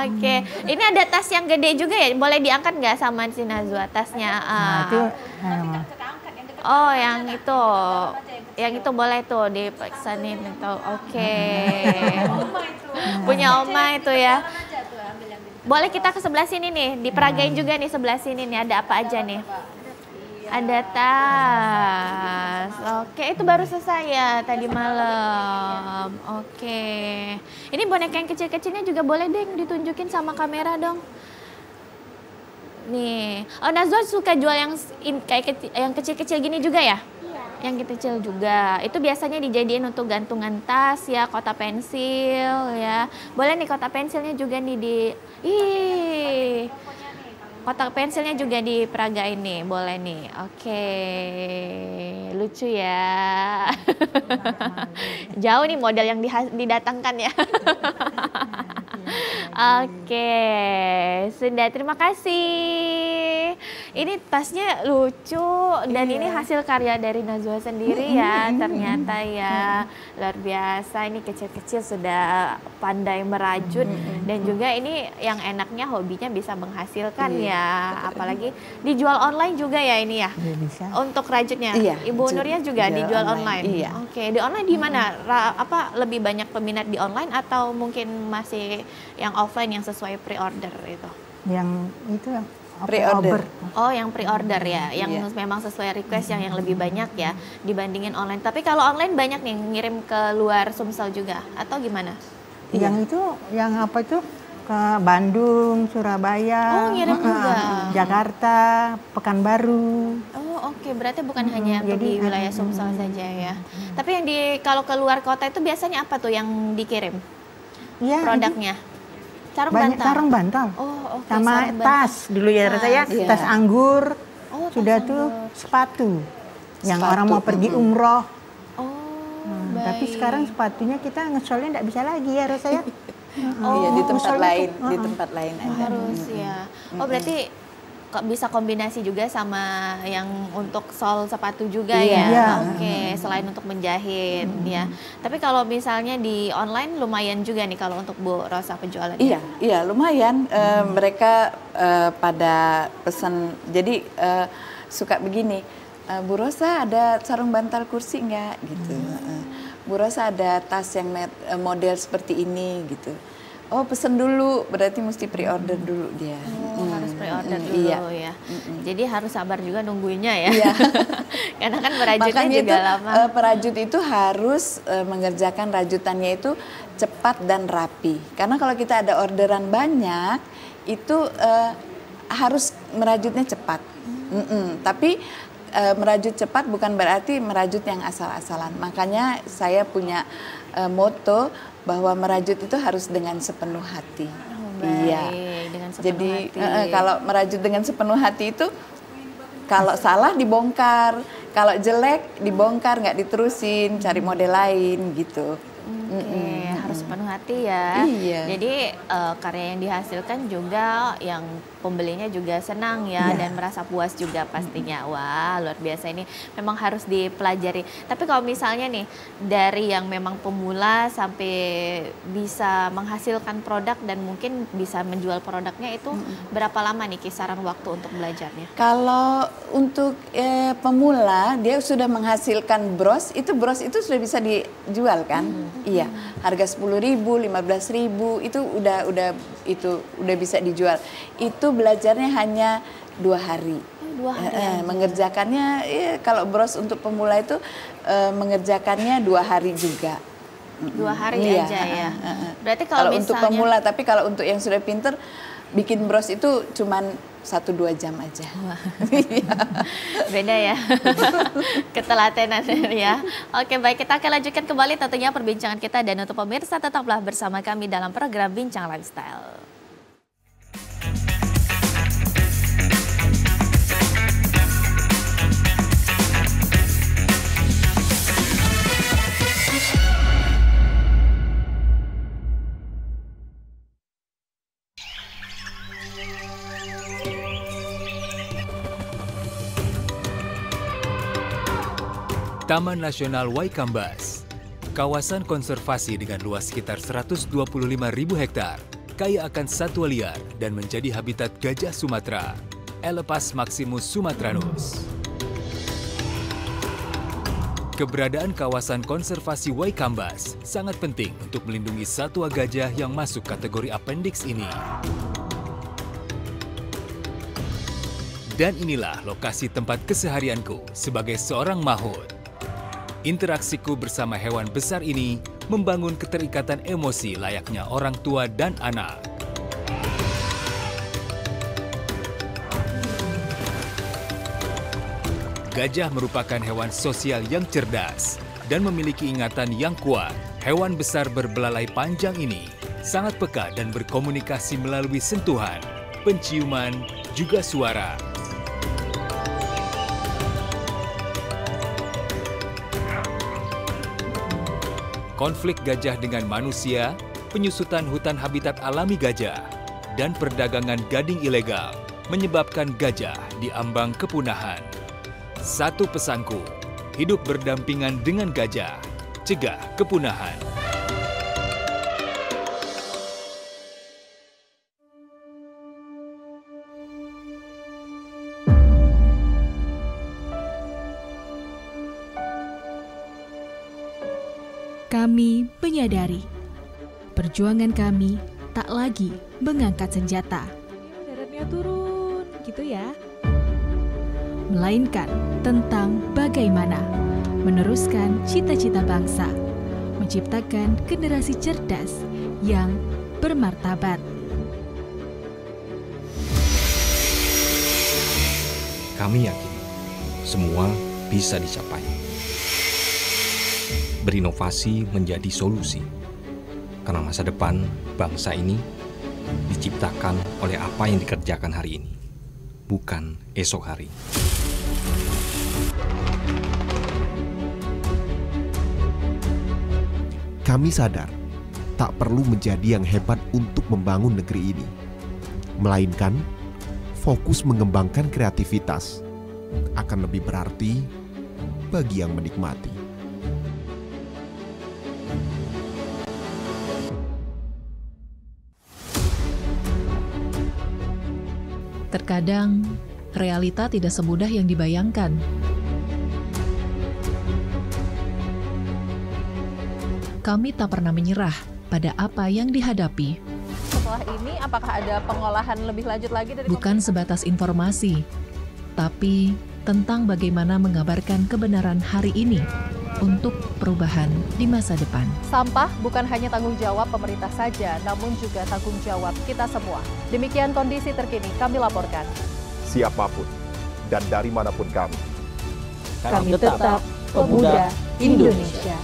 Oke, ini ada tas yang gede juga ya? Boleh diangkat nggak sama si Nazwa tasnya? Nah, itu Oh, yang itu boleh tuh dipaksanin itu. Oke. Punya Oma itu ya. Boleh kita ke sebelah sini nih, diperagain juga nih sebelah sini nih. Ada apa aja nih? Ada tas. Oke, itu baru selesai ya tadi malam. Oke. Ini boneka yang kecil-kecilnya juga boleh deh ditunjukin sama kamera dong. Nih. Oh, Nazwa suka jual yang kayak yang kecil-kecil gini juga ya? Yang kecil juga. Itu biasanya dijadiin untuk gantungan tas ya, kotak pensil ya. Boleh nih kotak pensilnya juga nih kotak pensilnya juga diperagain nih, boleh nih. Oke. Lucu ya. Jauh nih model yang didatangkan ya. Oke, sudah, terima kasih. Ini tasnya lucu dan ini hasil karya dari Nazwa sendiri ya, ternyata ya. Luar biasa, ini kecil-kecil sudah pandai merajut dan juga ini yang enaknya hobinya bisa menghasilkan ya. Apalagi dijual online juga ya ini ya. Bisa. Untuk rajutnya. Iya, Ibu Nuria juga dijual online. Iya. Oke, di online di mana? Lebih banyak peminat di online atau mungkin masih yang offline yang sesuai pre-order itu? Yang itu yang Pre-order. Oh, yang pre-order ya, yang memang sesuai request yang lebih banyak ya dibandingin online. Tapi kalau online banyak nih ngirim ke luar Sumsel juga atau gimana? Yang itu, yang apa itu? Ke Bandung, Surabaya, ngirim juga. Jakarta, Pekanbaru. Oh, oke. Berarti bukan hanya di wilayah Sumsel saja ya. Tapi yang kalau keluar kota itu biasanya apa tuh yang dikirim? Iya. Produknya? Sarung Banyak bantal. sarung bantal. Oh, oke. Sama sarung bantal. tas dulu ya rasanya, tas anggur. Oh, tas sudah anggur. tuh sepatu. Yang Sepatu, orang mau pergi umroh. Oh, tapi sekarang sepatunya kita ngesolnya nggak bisa lagi ya rasanya. Iya, di tempat ngesolnya lain, tuh, di tempat lain ada. Harus ya. Oh, berarti kok bisa kombinasi juga sama yang untuk sol sepatu juga Iya. ya. Oke, selain untuk menjahit ya. Tapi kalau misalnya di online lumayan juga nih kalau untuk Bu Rosa penjualannya. Iya, lumayan. Mereka pada pesan, jadi suka begini, Bu Rosa ada sarung bantal kursi nggak gitu. Bu Rosa ada tas yang model seperti ini gitu. Oh, pesen dulu, berarti mesti pre-order dulu dia. Harus pre-order dulu ya. Jadi harus sabar juga nungguinnya ya. Iya. Karena kan perajutnya Makanya juga itu, lama. perajut itu harus mengerjakan rajutannya itu cepat dan rapi. Karena kalau kita ada orderan banyak, itu harus merajutnya cepat. Tapi merajut cepat bukan berarti merajut yang asal-asalan. Makanya saya punya moto bahwa merajut itu harus dengan sepenuh hati. Dengan sepenuh Jadi hati. kalau merajut dengan sepenuh hati itu, kalau salah dibongkar, kalau jelek dibongkar, nggak diterusin, cari model lain gitu. Oke, harus penuh hati ya. Iya. Jadi karya yang dihasilkan juga yang pembelinya juga senang ya dan merasa puas juga pastinya. Wah, luar biasa, ini memang harus dipelajari. Tapi kalau misalnya nih dari yang memang pemula sampai bisa menghasilkan produk dan mungkin bisa menjual produknya itu berapa lama nih kisaran waktu untuk belajarnya? Kalau untuk pemula dia sudah menghasilkan bros itu sudah bisa dijual kan? Iya, harga 10.000, 15.000 itu udah bisa dijual. Itu belajarnya hanya 2 hari. 2 2 hari aja. Mengerjakannya, ya, kalau bros untuk pemula itu mengerjakannya 2 hari juga. 2 hari aja ya. Berarti kalau misalnya untuk pemula, tapi kalau untuk yang sudah pinter, bikin bros itu cuman 1-2 jam aja. Beda ya. Ketelatenan ya. Oke, baik, kita akan lanjutkan kembali tentunya perbincangan kita, dan untuk pemirsa tetaplah bersama kami dalam program Bincang Lifestyle. Taman Nasional Waikambas, kawasan konservasi dengan luas sekitar 125.000 hektar, kaya akan satwa liar dan menjadi habitat gajah Sumatera, Elepas maximus sumatranus. Keberadaan kawasan konservasi Waikambas sangat penting untuk melindungi satwa gajah yang masuk kategori appendix ini. Dan inilah lokasi tempat keseharianku sebagai seorang mahout. Interaksiku bersama hewan besar ini membangun keterikatan emosi layaknya orang tua dan anak. Gajah merupakan hewan sosial yang cerdas dan memiliki ingatan yang kuat. Hewan besar berbelalai panjang ini sangat peka dan berkomunikasi melalui sentuhan, penciuman, juga suara. Konflik gajah dengan manusia, penyusutan hutan habitat alami gajah, dan perdagangan gading ilegal menyebabkan gajah diambang kepunahan. Satu pesanku, hidup berdampingan dengan gajah, cegah kepunahan. Kami menyadari perjuangan kami tak lagi mengangkat senjata. Daratnya turun, gitu ya. Melainkan tentang bagaimana meneruskan cita-cita bangsa, menciptakan generasi cerdas yang bermartabat. Kami yakin semua bisa dicapai. Berinovasi menjadi solusi, karena masa depan bangsa ini diciptakan oleh apa yang dikerjakan hari ini, bukan esok hari. Kami sadar tak perlu menjadi yang hebat untuk membangun negeri ini, melainkan fokus mengembangkan kreativitas akan lebih berarti bagi yang menikmati. Terkadang, realita tidak semudah yang dibayangkan. Kami tak pernah menyerah pada apa yang dihadapi. Setelah ini, apakah ada pengolahan lebih lanjut lagi dari Bukan sebatas informasi, tapi tentang bagaimana mengabarkan kebenaran hari ini untuk perubahan di masa depan. Sampah bukan hanya tanggung jawab pemerintah saja, namun juga tanggung jawab kita semua. Demikian kondisi terkini kami laporkan. Siapapun dan dari manapun kami tetap pemuda Indonesia.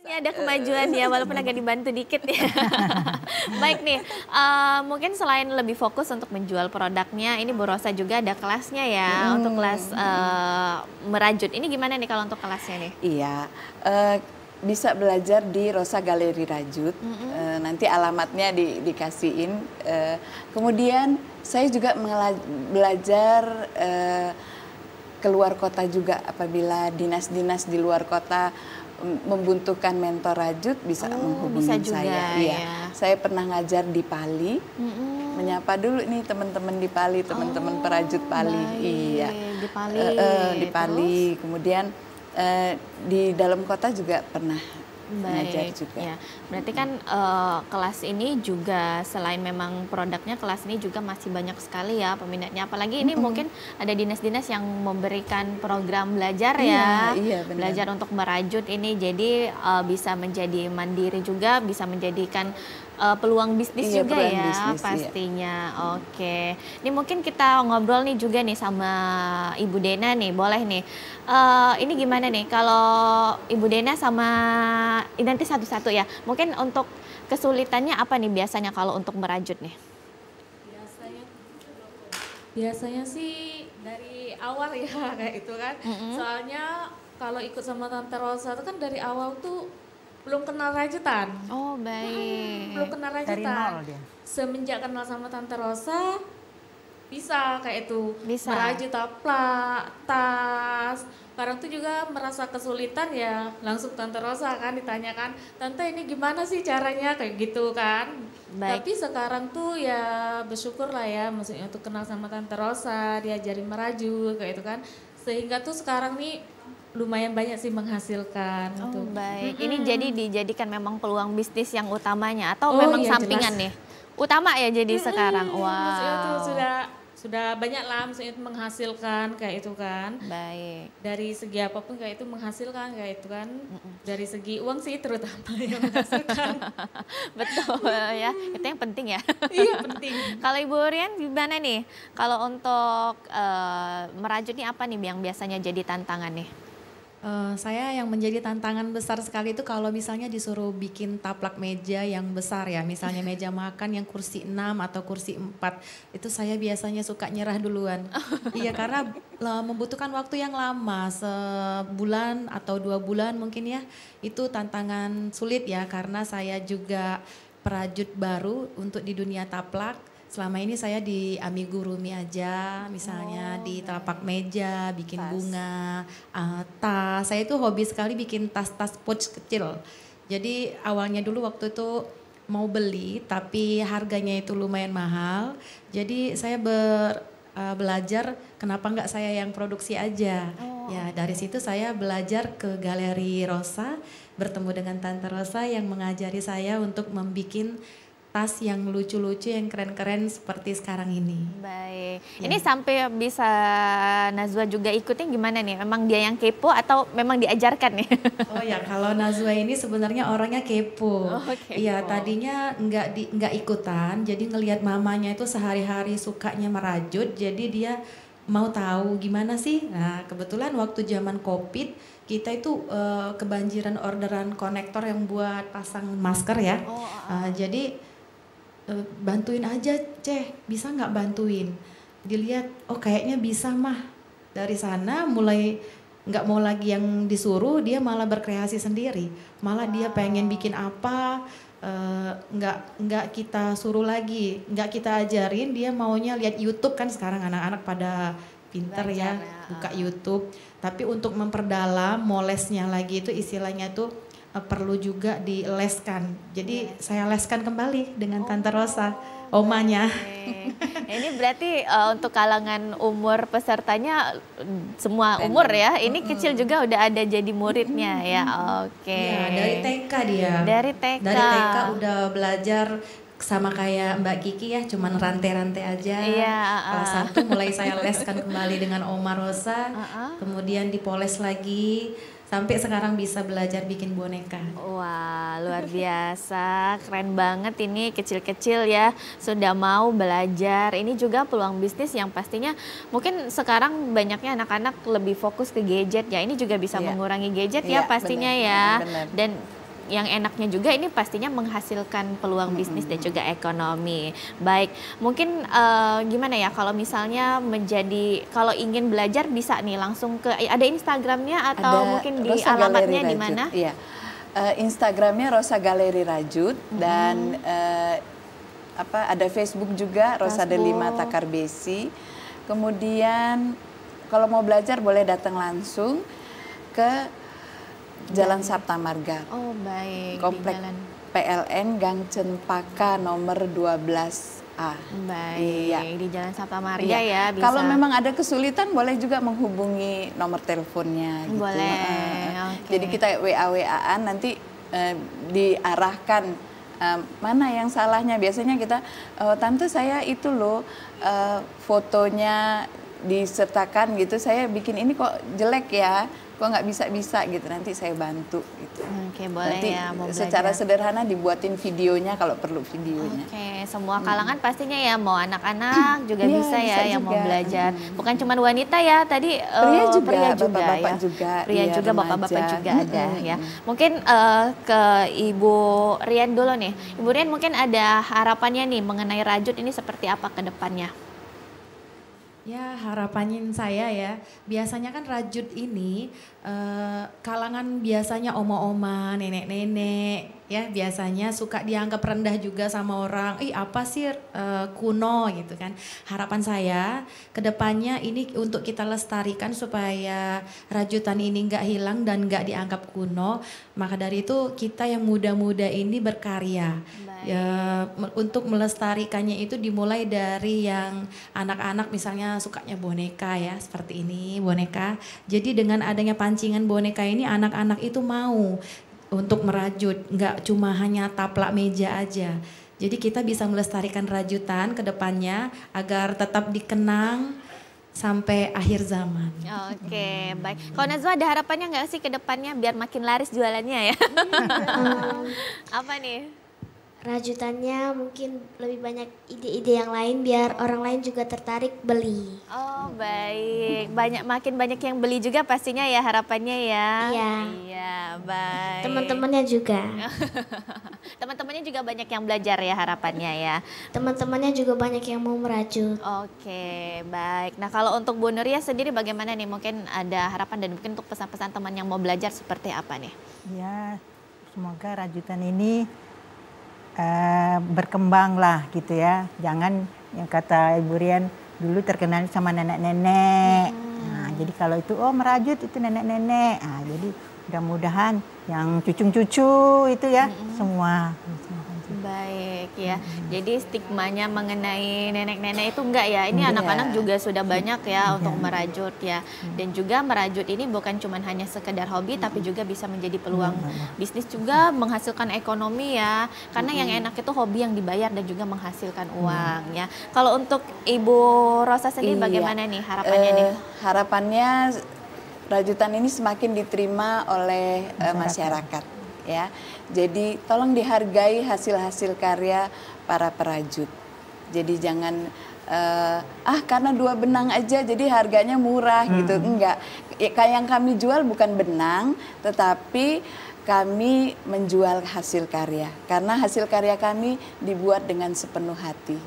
Ini ada kemajuan ya, walaupun agak dibantu dikit ya. Baik nih, mungkin selain lebih fokus untuk menjual produknya, ini Bu Rosa juga ada kelasnya ya, untuk kelas merajut. Ini gimana nih kalau untuk kelasnya nih? Iya, bisa belajar di Rosa Galeri Rajut, nanti alamatnya dikasihin. Kemudian saya juga belajar keluar kota juga, apabila dinas-dinas di luar kota membutuhkan mentor rajut bisa menghubungi bisa juga, saya. Iya. Saya pernah ngajar di Pali. Menyapa dulu nih teman-teman di Pali, teman-teman perajut Pali. Iya. Di Pali. Di Pali. Kemudian di dalam kota juga pernah ngajar juga. Ya. Berarti kan kelas ini juga selain memang produknya, kelas ini juga masih banyak sekali ya peminatnya. Apalagi ini mungkin ada dinas-dinas yang memberikan program belajar ya, benar. belajar untuk merajut ini. Jadi bisa menjadi mandiri juga, bisa menjadikan peluang bisnis juga peluang ya bisnis, pastinya. Oke, ini mungkin kita ngobrol nih juga nih sama Ibu Dena nih, boleh nih. Ini gimana nih kalau Ibu Dena sama nanti satu-satu ya. Mungkin untuk kesulitannya apa nih biasanya kalau untuk merajut nih? Biasanya sih dari awal ya kayak itu kan. Soalnya kalau ikut sama Tante Rosa itu kan dari awal tuh belum kenal rajutan. Oh baik. Belum kenal rajutan. Dari nol dia. Semenjak kenal sama Tante Rosa bisa kayak itu. Bisa. Merajut taplak, tas. Sekarang tuh juga merasa kesulitan ya langsung Tante Rosa kan ditanyakan, Tante ini gimana sih caranya kayak gitu kan. Baik. Tapi sekarang tuh ya bersyukur lah ya, maksudnya tuh kenal sama Tante Rosa, diajarin merajut kayak itu kan. Sehingga tuh sekarang nih lumayan banyak sih menghasilkan. Oh baik, ini jadi dijadikan memang peluang bisnis yang utamanya atau Oh, memang iya, sampingan jelas. nih? Utama ya jadi sekarang. Maksudnya tuh Wow. sudah banyak lah maksudnya itu menghasilkan kayak itu kan. Baik. Dari segi apapun kayak itu menghasilkan kayak itu kan. Dari segi uang sih terutama yang menghasilkan. Betul ya, itu yang penting ya. Iya penting. Kalau Ibu Rian gimana nih? Kalau untuk merajut nih apa nih yang biasanya jadi tantangan nih? Saya yang menjadi tantangan besar sekali itu kalau misalnya disuruh bikin taplak meja yang besar ya, misalnya meja makan yang kursi 6 atau kursi 4, itu saya biasanya suka nyerah duluan. Iya karena membutuhkan waktu yang lama, sebulan atau 2 bulan mungkin ya, itu tantangan sulit ya karena saya juga perajut baru untuk di dunia taplak. Selama ini saya di amigurumi aja, misalnya di telapak meja, bikin bunga, tas. Saya itu hobi sekali bikin tas-tas pouch kecil. Jadi awalnya dulu waktu itu mau beli, tapi harganya itu lumayan mahal. Jadi saya belajar kenapa nggak saya yang produksi aja. Ya dari situ saya belajar ke Galeri Rosa, bertemu dengan Tante Rosa yang mengajari saya untuk membuat tas yang lucu-lucu, yang keren-keren seperti sekarang ini. Baik, Ya. ini sampai bisa Nazwa juga ikutin gimana nih? Memang dia yang kepo atau memang diajarkan nih? Oh ya, kalau Nazwa ini sebenarnya orangnya kepo. Oh, kepo. Iya, tadinya nggak ikutan, jadi ngelihat mamanya itu sehari-hari sukanya merajut, jadi dia mau tahu gimana sih. Nah, kebetulan waktu zaman COVID kita itu kebanjiran orderan konektor yang buat pasang masker ya. Jadi bantuin aja, bisa nggak bantuin? Dilihat, oh kayaknya bisa mah. Dari sana mulai nggak mau lagi yang disuruh, dia malah berkreasi sendiri. Malah dia pengen bikin apa, nggak kita suruh lagi, nggak kita ajarin, dia maunya lihat YouTube kan sekarang anak-anak pada pinter ya, buka YouTube. Tapi untuk memperdalam, mau lesnya lagi itu istilahnya tuh perlu juga dileskan. Jadi saya leskan kembali dengan Tante Rosa, omanya. Ini berarti untuk kalangan umur pesertanya semua umur ya. Ini kecil juga udah ada jadi muridnya ya. Oke. Ya, dari TK dia. Dari TK. Dari TK udah belajar sama kayak Mbak Kiki ya, cuman rantai-rantai aja. Iya, Kelas 1 mulai saya leskan kembali dengan Oma Rosa, kemudian dipoles lagi. Sampai sekarang bisa belajar bikin boneka. Wah, luar biasa, keren banget ini kecil-kecil ya, sudah mau belajar. Ini juga peluang bisnis yang pastinya mungkin sekarang banyaknya anak-anak lebih fokus ke gadget ya. Ini juga bisa mengurangi gadget ya pastinya ya. Dan yang enaknya juga ini pastinya menghasilkan peluang bisnis dan juga ekonomi. Baik, mungkin gimana ya kalau misalnya kalau ingin belajar bisa nih langsung ke ada Instagramnya atau mungkin di Rosa alamatnya Galeri di mana? Iya. Instagramnya Rosa Galeri Rajut dan ada Facebook juga Rosa Delima Takar Besi. Kemudian kalau mau belajar boleh datang langsung ke Jalan Sabta Marga. Oh baik. Komplek PLN Gang Cempaka nomor 12A. Baik, iya. di Jalan Sabta Marga ya bisa. Kalau memang ada kesulitan boleh juga menghubungi nomor teleponnya gitu. Boleh. Jadi kita WA-WA-an nanti diarahkan mana yang salahnya. Biasanya kita, tante saya itu loh fotonya disertakan gitu, saya bikin ini kok jelek ya, kok nggak bisa gitu, nanti saya bantu gitu. Oke, boleh nanti ya mau secara belajar. sederhana dibuatin videonya kalau perlu videonya. Oke, semua kalangan pastinya ya, mau anak-anak juga Iya, bisa ya bisa yang mau juga. belajar. Bukan cuma wanita ya, tadi Pria juga, bapak-bapak ya. juga, Pria iya, juga, bapak-bapak remaja. juga ada ya. Mungkin ke Ibu Rian dulu nih. Ibu Rian mungkin ada harapannya nih mengenai rajut ini seperti apa ke depannya? Ya harapannya saya ya, biasanya kan rajut ini kalangan biasanya oma-oma, nenek-nenek ya biasanya suka dianggap rendah juga sama orang. Apa sih kuno gitu kan. Harapan saya ke depannya ini untuk kita lestarikan supaya rajutan ini nggak hilang dan nggak dianggap kuno. Maka dari itu kita yang muda-muda ini berkarya. Ya, untuk melestarikannya itu dimulai dari yang anak-anak misalnya sukanya boneka ya seperti ini boneka. Jadi dengan adanya pancingan boneka ini anak-anak itu mau untuk merajut, nggak cuma hanya taplak meja aja. Jadi kita bisa melestarikan rajutan ke depannya agar tetap dikenang sampai akhir zaman. Oke, baik. Kalau Nazwa ada harapannya nggak sih ke depannya biar makin laris jualannya ya? Apa nih? Rajutannya mungkin lebih banyak ide-ide yang lain biar orang lain juga tertarik beli. Oh baik, makin banyak yang beli juga pastinya ya harapannya ya. Iya. Iya, baik. Teman-temannya juga. Teman-temannya juga banyak yang belajar ya harapannya ya. Teman-temannya juga banyak yang mau merajut. Oke, baik. Nah kalau untuk Bu Nuria sendiri bagaimana nih? Mungkin ada harapan dan mungkin untuk pesan-pesan teman yang mau belajar seperti apa nih? Ya, semoga rajutan ini berkembang lah gitu ya. Jangan yang kata Ibu Rian dulu terkenal sama nenek-nenek. Nah, jadi kalau itu merajut itu nenek-nenek. Nah, jadi mudah-mudahan yang cucu-cucu itu ya semua. Baik ya, jadi stigmanya mengenai nenek-nenek itu enggak ya, ini anak-anak juga sudah banyak ya untuk merajut ya. Dan juga merajut ini bukan cuma hanya sekedar hobi tapi juga bisa menjadi peluang bisnis juga, menghasilkan ekonomi ya. Karena yang enak itu hobi yang dibayar dan juga menghasilkan uang ya. Kalau untuk Ibu Rosa sendiri bagaimana nih harapannya nih? Harapannya rajutan ini semakin diterima oleh masyarakat. Ya, jadi tolong dihargai hasil-hasil karya para perajut. Jadi jangan karena 2 benang aja jadi harganya murah gitu, enggak. Kayak yang kami jual bukan benang, tetapi kami menjual hasil karya. Karena hasil karya kami dibuat dengan sepenuh hati.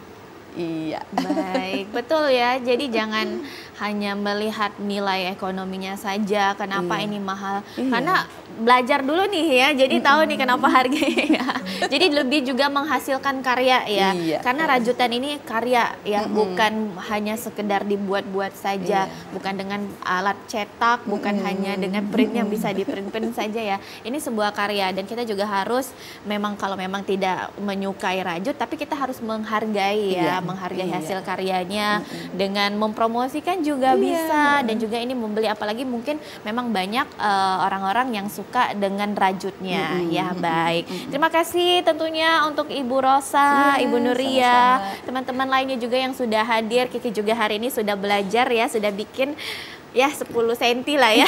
Iya. Baik, betul ya. Jadi jangan hanya melihat nilai ekonominya saja. Kenapa ini mahal? Karena belajar dulu nih ya. Jadi tahu nih kenapa harganya. Ya. Jadi lebih juga menghasilkan karya ya. Karena rajutan ini karya ya, bukan hanya sekedar dibuat-buat saja, bukan dengan alat cetak, bukan hanya dengan print yang bisa di-print saja ya. Ini sebuah karya dan kita juga harus memang kalau memang tidak menyukai rajut, tapi kita harus menghargai ya. Menghargai hasil karyanya dengan mempromosikan juga bisa dan juga ini membeli, apalagi mungkin memang banyak orang-orang yang suka dengan rajutnya ya. Baik, terima kasih tentunya untuk Ibu Rosa, Ibu Nuria, teman-teman lainnya juga yang sudah hadir. Kiki juga hari ini sudah belajar ya, sudah bikin ya 10 cm lah ya.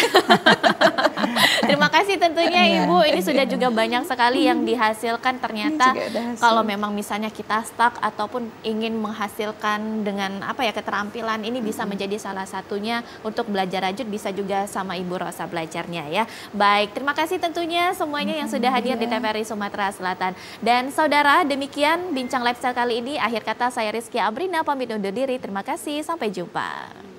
Terima kasih tentunya Ibu, ini sudah juga banyak sekali yang dihasilkan. Ternyata kalau memang misalnya kita stuck ataupun ingin menghasilkan dengan keterampilan, ini bisa menjadi salah satunya untuk belajar rajut, bisa juga sama Ibu Rosa belajarnya ya. Baik, terima kasih tentunya semuanya yang sudah hadir di TVRI Sumatera Selatan. Dan saudara, demikian bincang lifestyle kali ini. Akhir kata saya Rizky Abrina pamit undur diri. Terima kasih, sampai jumpa.